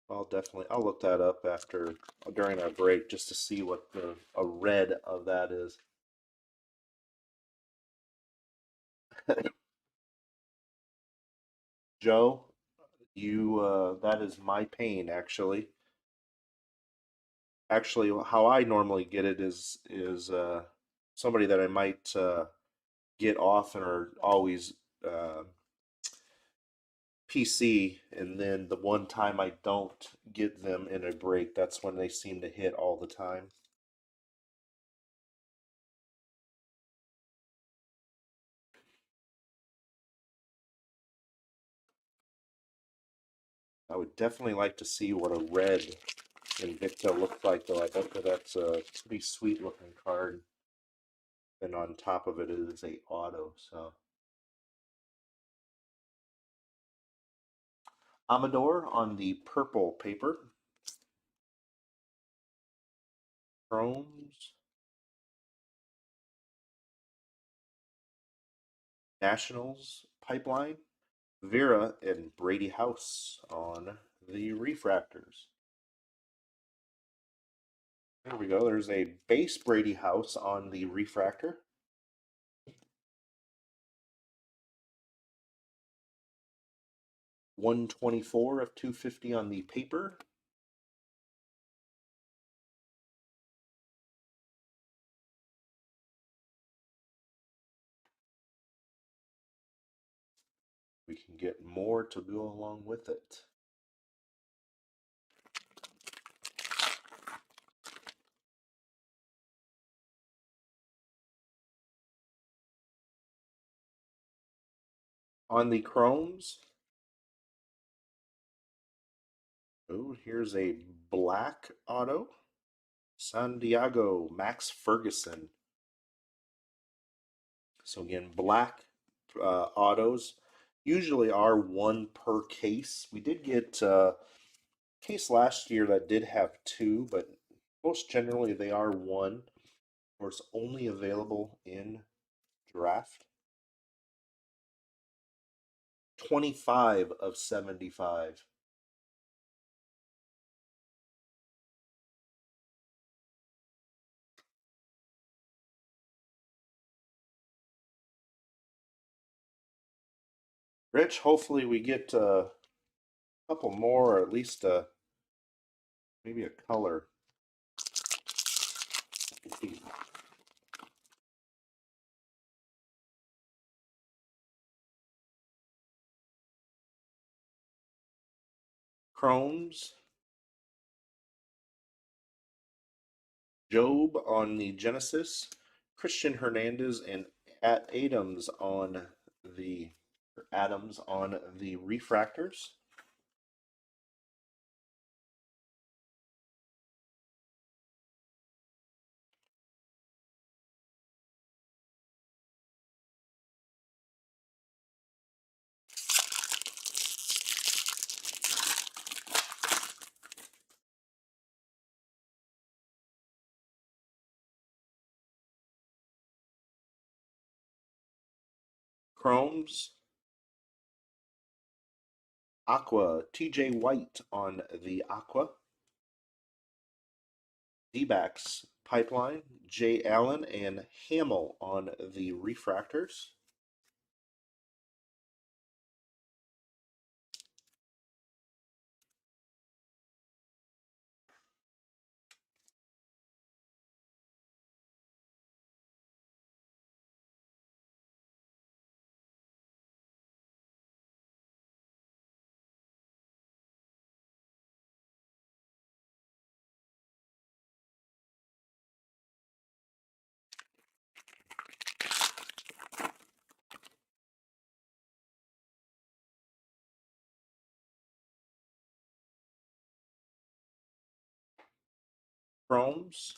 I'll look that up after during our break just to see what the a red of that is. Joe, you that is my pain actually. Actually, how I normally get it is somebody that I might get often or always uh, PC, and then the one time I don't get them in a break, that's when they seem to hit all the time. I would definitely like to see what a red Invicta looks like, though. I bet that that's a pretty sweet looking card. And on top of it is a auto, so. Amador on the purple paper. Chromes. Nationals pipeline. Vera and Brady House on the refractors. There we go. There's a base Brady House on the refractor. 124 of 250 on the paper. We can get more to go along with it. On the chromes, oh, here's a black auto. Santiago Max Ferguson. So again, black autos usually are one per case. We did get a case last year that did have two, but most generally they are one. Of course, only available in draft. 25 of 75. Rich, hopefully we get a couple more, or at least maybe a color. Chromes, Job on the Genesis, Christian Hernandez and at Adams on the refractors. Chromes, Aqua, TJ White on the Aqua. D-backs, Pipeline, Jay Allen and Hamill on the refractors. Chromes.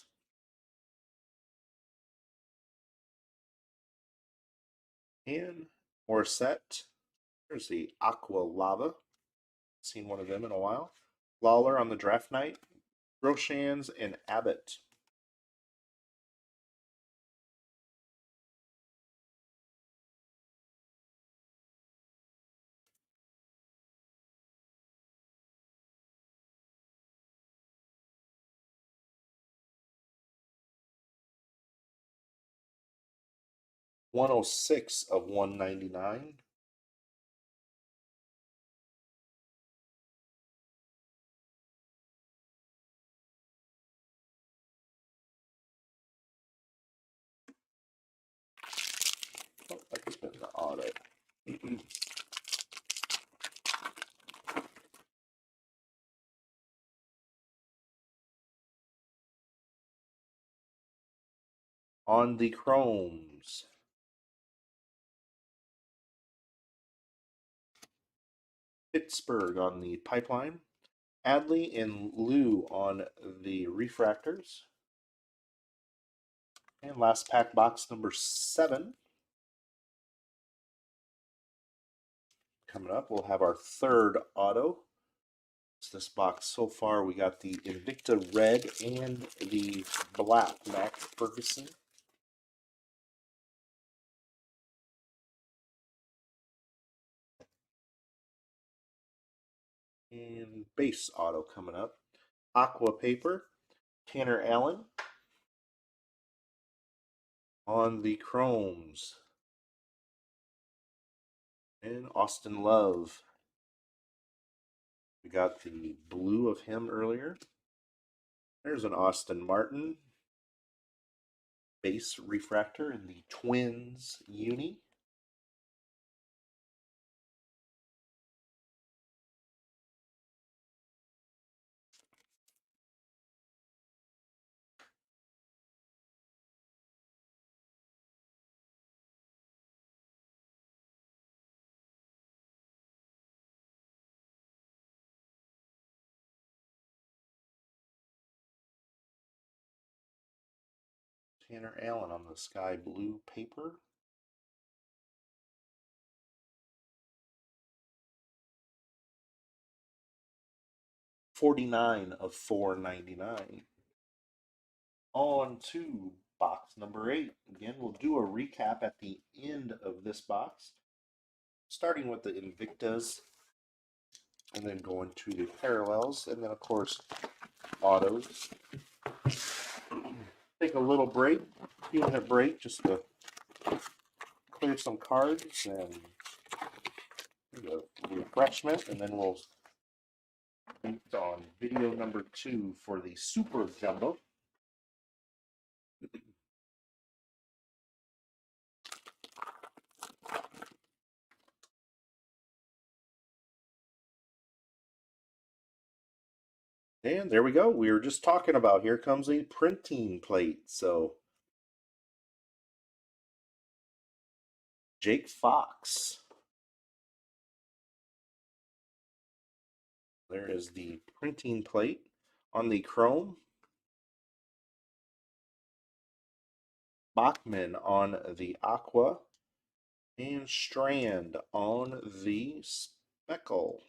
And Morissette. There's the Aqua Lava. Seen one of them in a while. Lawler on the draft night. Groshans and Abbott. $106/199. Oh, that could have been the auto. On the Chromes. Pittsburgh on the Pipeline. Adley and Lou on the Refractors. And last pack box number 7. Coming up, we'll have our third auto. So this box so far, we got the Invicta Red and the Black Max Ferguson. And base auto coming up. Aqua Paper, Tanner Allen. On the Chromes. And Austin Love. We got the blue of him earlier. There's an Austin Martin. Base refractor in the Twins uni. Tanner Allen on the sky blue paper. $49/499. On to box number 8. Again, we'll do a recap at the end of this box, starting with the Invictas, and then going to the parallels, and then of course autos. Take a little break, 2-minute break, just to clear some cards and the refreshment, and then we'll meet on video number 2 for the Super Jumbo. And there we go. We were just talking about, here comes a printing plate. So Jake Fox. There is the printing plate on the Chrome. Bachman on the Aqua. And Strand on the Speckle.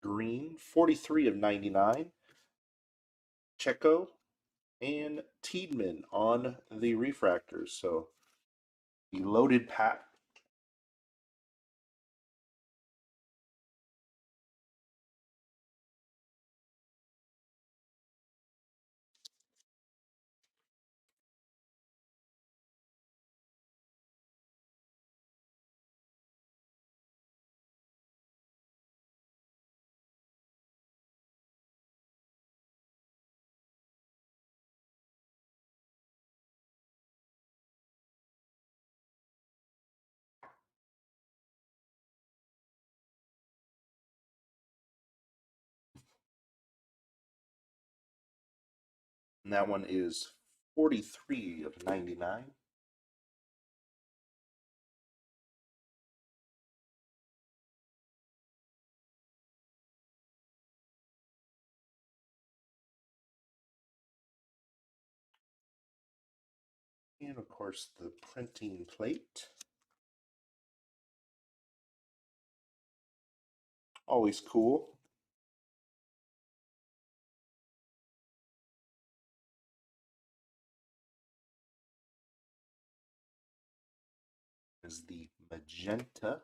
Green, 43/99. Checo and Tiedemann on the refractors. So the loaded pack. And that one is 43/99. And of course the printing plate. Always cool. Is the magenta.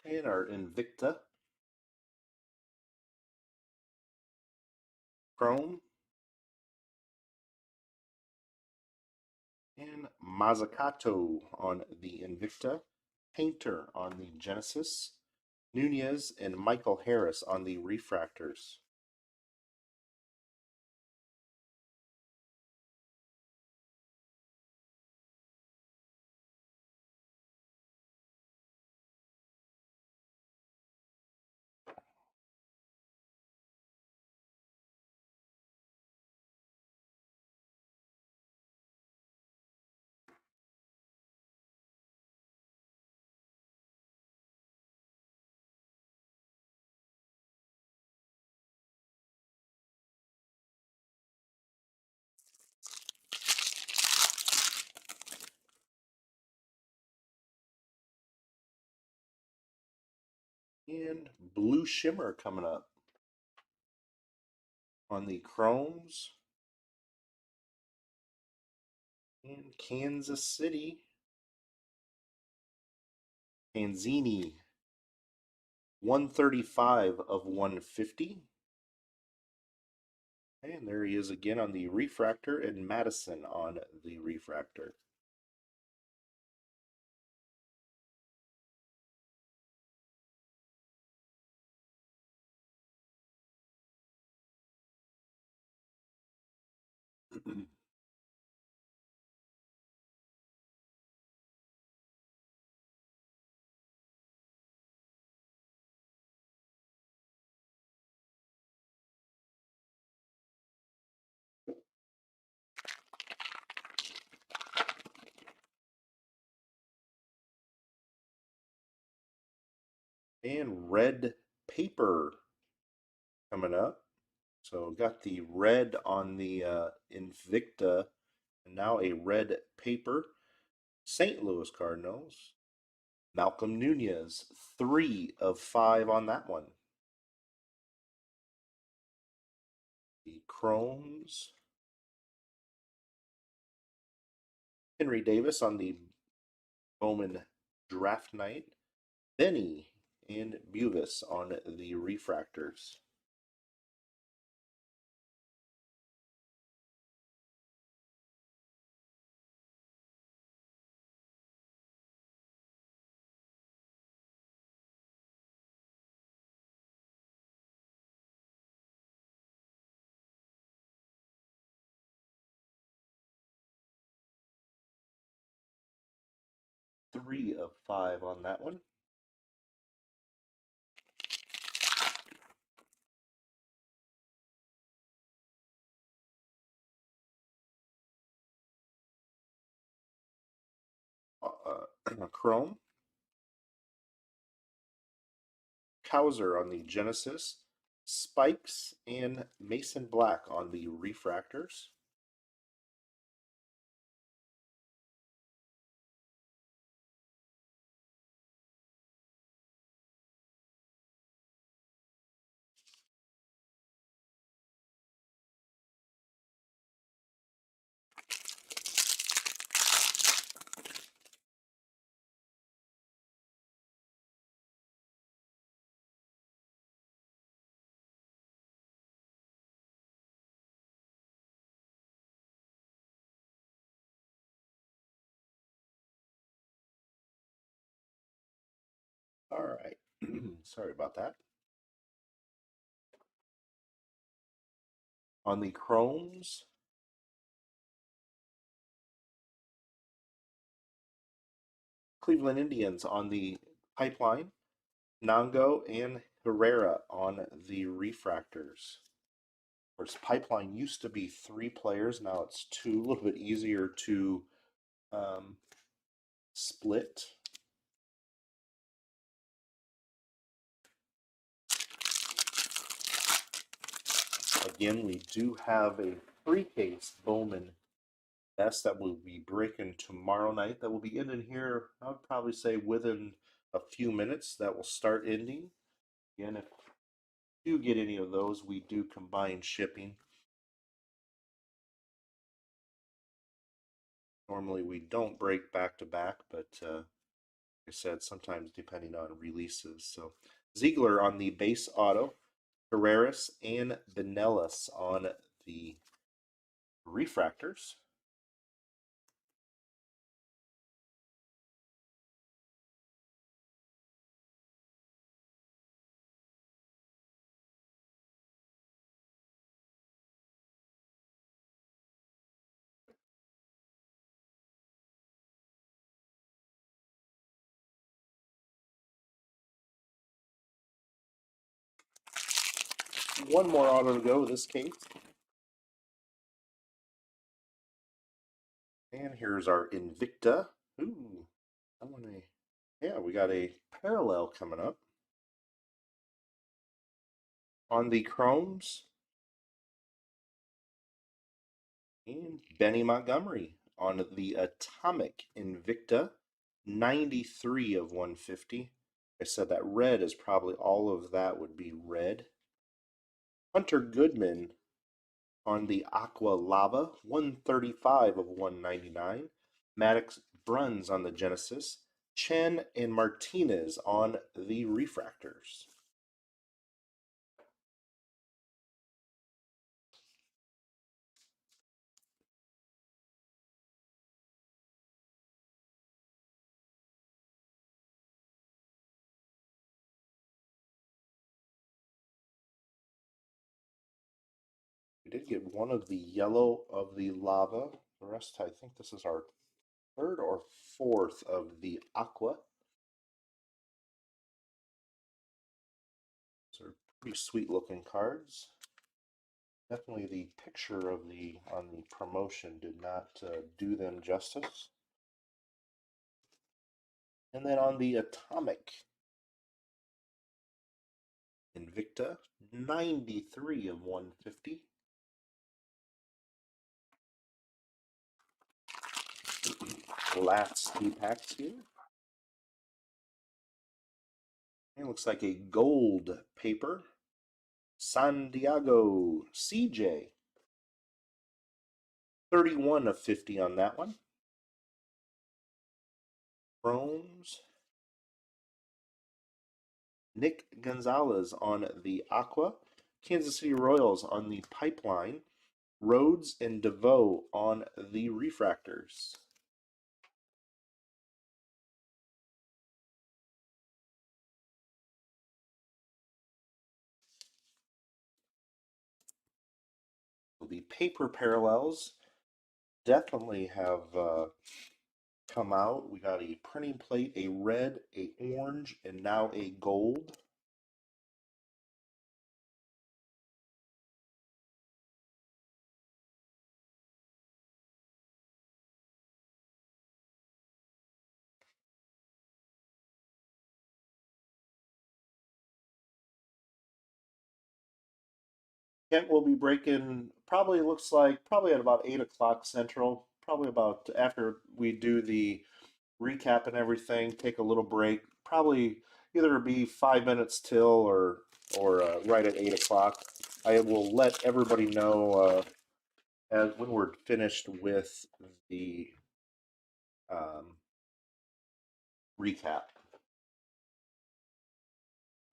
And our Invicta. Chrome. And Mazzucato on the Invicta. Painter on the Genesis. Nunez and Michael Harris on the Refractors. And Blue Shimmer coming up on the Chromes. And Kansas City. Panzini. 135 of 150. And there he is again on the Refractor, and Madison on the Refractor. And red paper coming up. So got the red on the Invicta, and now a red paper. St. Louis Cardinals. Malcolm Nunez, 3 of 5 on that one. The Chromes. Henry Davis on the Bowman Draft Night. Benny and Buvis on the Refractors. Three of 5 on that one. Chrome. Cowser on the Genesis. Spikes and Mason Black on the Refractors. All right. Sorry about that. On the Chromes, Cleveland Indians on the Pipeline. Nango and Herrera on the Refractors. Of course, Pipeline used to be 3 players. Now it's 2. A little bit easier to split. Again, we do have a three-case Bowman best that will be breaking tomorrow night. That will be ending here, I would probably say within a few minutes. That will start ending. Again, if you do get any of those, we do combine shipping. Normally we don't break back to back, but like I said, sometimes depending on releases. So Ziegler on the base auto, Carreras and Benellis on the refractors. One more auto to go this case. And here's our Invicta. Ooh, I want a, yeah, we got a parallel coming up. On the chromes, and Benny Montgomery on the Atomic Invicta, 93 of 150. I said that red is probably all of that would be red. Hunter Goodman on the Aqua Lava, 135 of 199. Maddox Bruns on the Genesis. Chen and Martinez on the refractors. We did get one of the yellow of the lava. The rest, I think this is our third or fourth of the aqua. These are pretty sweet looking cards. Definitely the picture of the on the promotion did not do them justice. And then on the Atomic Invicta, 93 of 150. Last two packs here. It looks like a gold paper. Santiago CJ. 31 of 50 on that one. Chromes. Nick Gonzalez on the Aqua. Kansas City Royals on the Pipeline. Rhodes and DeVoe on the refractors. The paper parallels definitely have come out. We got a printing plate, a red, a orange, and now a gold. Kent will be breaking probably looks like probably at about 8 o'clock Central. Probably about after we do the recap and everything, take a little break. Probably either be 5 minutes till or right at 8 o'clock. I will let everybody know as when we're finished with the um, recap.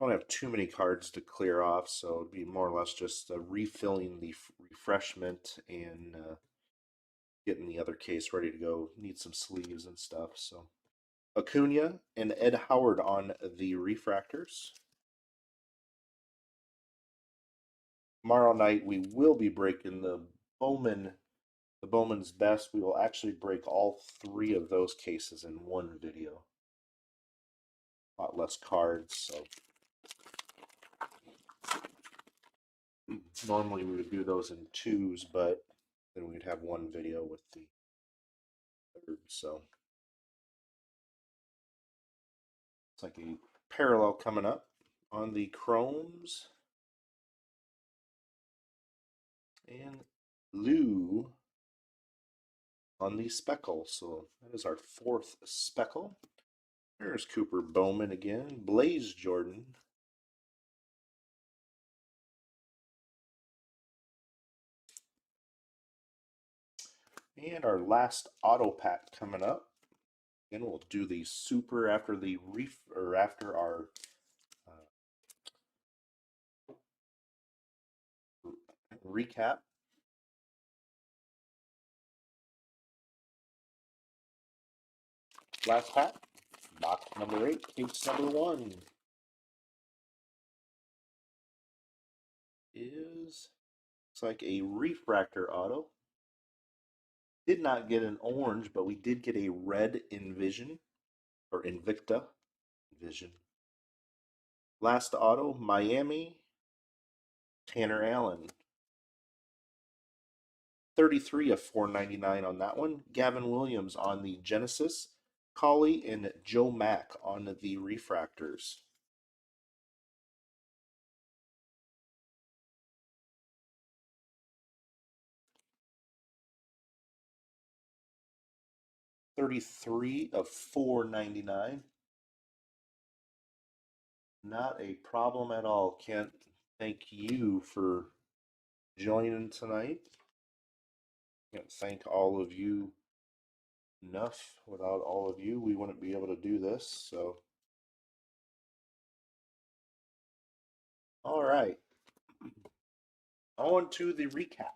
I don't have too many cards to clear off, so it'd be more or less just refilling the refreshment and getting the other case ready to go. Need some sleeves and stuff. So Acuna and Ed Howard on the refractors. Tomorrow night we will be breaking the Bowman's best. We will actually break all three of those cases in one video. A lot less cards, so normally we would do those in twos, but then we'd have one video with the third. So it's like a parallel coming up on the chromes. And Lou on the speckle. So that is our 4th speckle. There's Cooper Bowman again. Blaze Jordan. And our last auto pack coming up. And we'll do the super after the after our recap. Last pack, box number 8, case number 1 is looks like a refractor auto. Did not get an orange, but we did get a red Envision or Invicta Vision. Last auto, Miami, Tanner Allen. 33 of 499 on that one. Gavin Williams on the Genesis. Collie and Joe Mack on the refractors. $33 of $4.99. Not a problem at all, Kent. Thank you for joining tonight. Can't thank all of you enough. Without all of you, we wouldn't be able to do this. So, all right. On to the recap.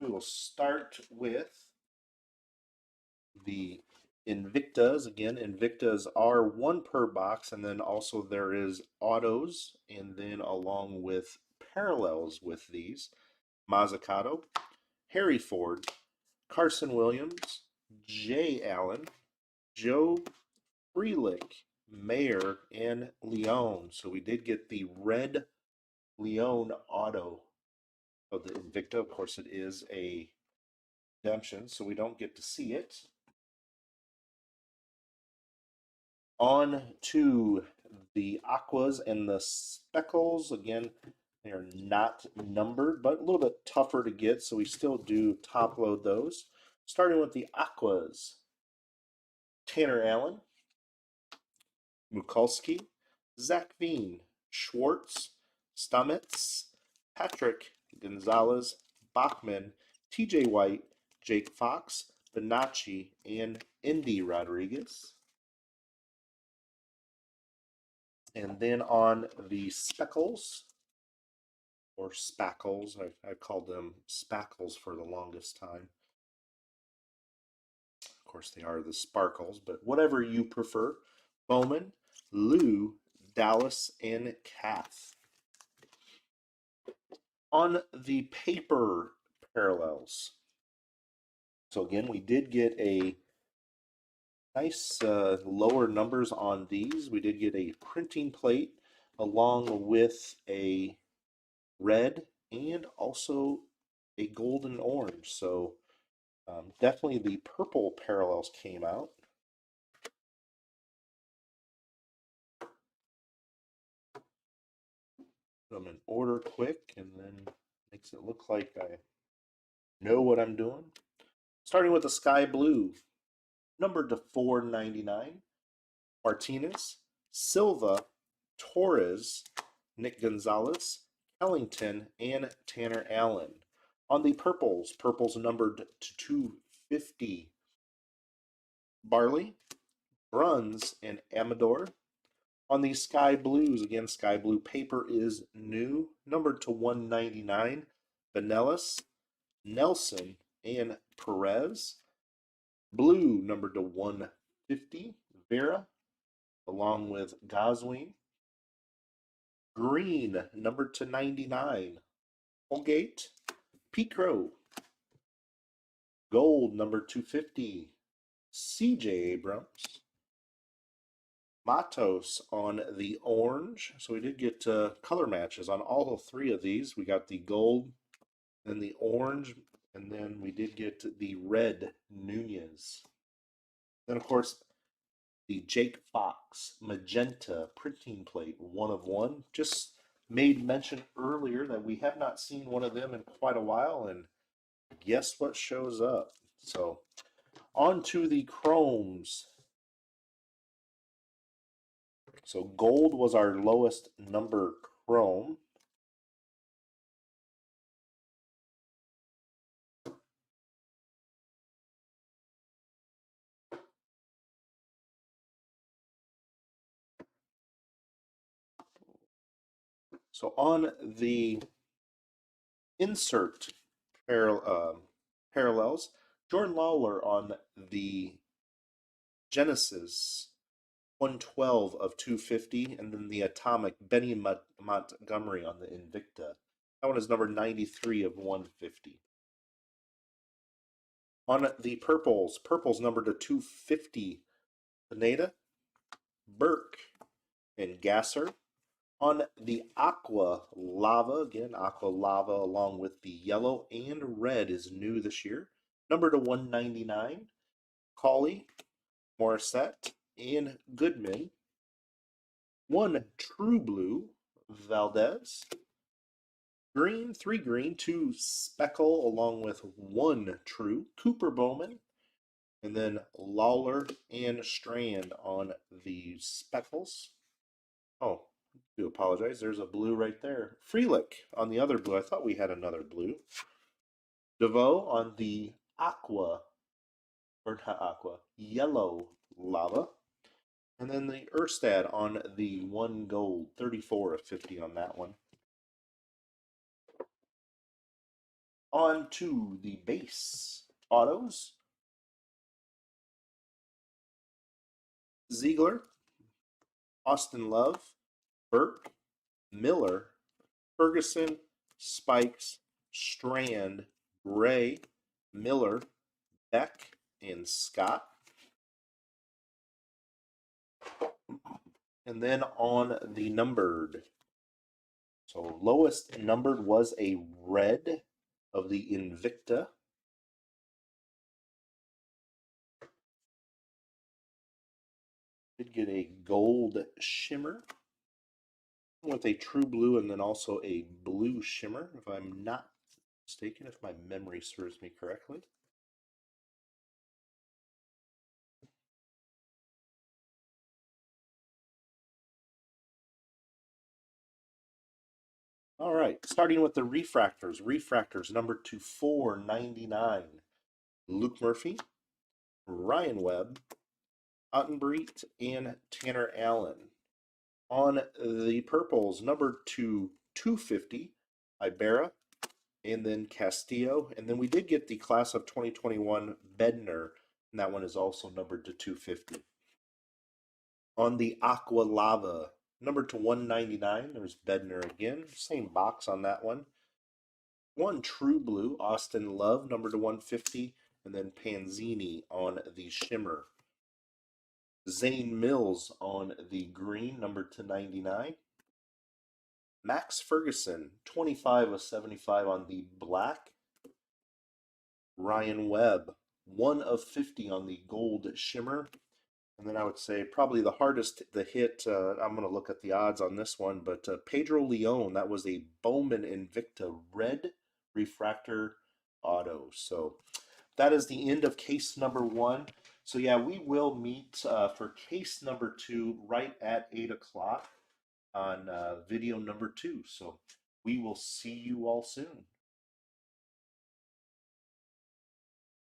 We will start with the Invictas. Again, Invictas are 1 per box, and then also there is autos, and then along with parallels with these, Mazzucato, Harry Ford, Carson Williams, Jay Allen, Joe Frelick, Mayer, and Leone. So we did get the red Leone auto of the Invicta. Of course, it is a redemption, so we don't get to see it. On to the aquas and the speckles. Again, they are not numbered, but a little bit tougher to get, so we still do top load those. Starting with the aquas. Tanner Allen, Mikulski, Zach Veen, Schwartz, Stamets, Patrick Gonzalez, Bachman, TJ White, Jake Fox, Bonacci, and Indy Rodriguez. And then on the speckles, or spackles, I've called them spackles for the longest time. Of course, they are the sparkles, but whatever you prefer. Bowman, Lou, Dallas, and Kath. On the paper parallels. So again, we did get a nice lower numbers on these. We did get a printing plate along with a red and also a golden orange. So definitely the purple parallels came out. Put them in order quick and then makes it look like I know what I'm doing. Starting with the sky blue, numbered to 499. Martinez, Silva, Torres, Nick Gonzalez, Ellington, and Tanner Allen. On the purples, purples numbered to 250. Barley, Bruns, and Amador. On the sky blues, again, sky blue paper is new, numbered to 199. Vanellis, Nelson, and Perez. Blue, numbered to 150. Vera, along with Goswing. Green, numbered to 99. Holgate, Pete Crow. Gold, number 250. CJ Abrams. Matos on the orange. So we did get color matches on all 3 of these. We got the gold and the orange, and then we did get the red Nunez. Then, of course, The Jake Fox Magenta printing plate, 1 of 1. Just made mention earlier that we have not seen one of them in quite a while, and guess what shows up? So, on to the chromes. So, gold was our lowest number chrome. So, on the insert parallels, Jordan Lawler on the Genesis 112 of 250, and then the Atomic Benny Montgomery on the Invicta. That one is number 93 of 150. On the purples numbered to 250, Pineda, Burke, and Gasser. On the aqua lava, again, aqua lava along with the yellow and red is new this year. Number to 199, Cauley, Morissette, and Goodman. One true blue, Valdez. Green, 3 green, 2 speckle along with 1 true, Cooper Bowman. And then Lawler and Strand on the speckles. Oh, I do apologize. There's a blue right there. Freelick on the other blue. I thought we had another blue. DeVoe on the aqua, or not aqua, yellow lava. And then the Erstad on the 1 gold, 34 of 50 on that one. On to the base autos. Ziegler, Austin Love, Burke, Miller, Ferguson, Spikes, Strand, Ray, Miller, Beck, and Scott. And then on the numbered. So lowest numbered was a red of the Invicta. Did get a gold shimmer with a true blue and then also a blue shimmer, if I'm not mistaken, if my memory serves me correctly. All right, starting with the refractors. Refractors number to 499. Luke Murphy, Ryan Webb, Ottenbreet, and Tanner Allen. On the purples, number to 250, Ibarra, and then Castillo. And then we did get the class of 2021 Bednar, and that one is also numbered to 250. On the Aqua Lava, number to 199, there's Bednar again. Same box on that one. One True Blue, Austin Love, number to 150, and then Panzini on the Shimmer. Zane Mills on the green, number to 99. Max Ferguson, 25 of 75 on the black. Ryan Webb, 1 of 50 on the gold shimmer. And then I would say probably the hardest to hit, I'm going to look at the odds on this one, but Pedro Leon, that was a Bowman Invicta red refractor auto. So that is the end of case number 1. So yeah, we will meet for case number 2 right at 8 o'clock on video number 2. So we will see you all soon.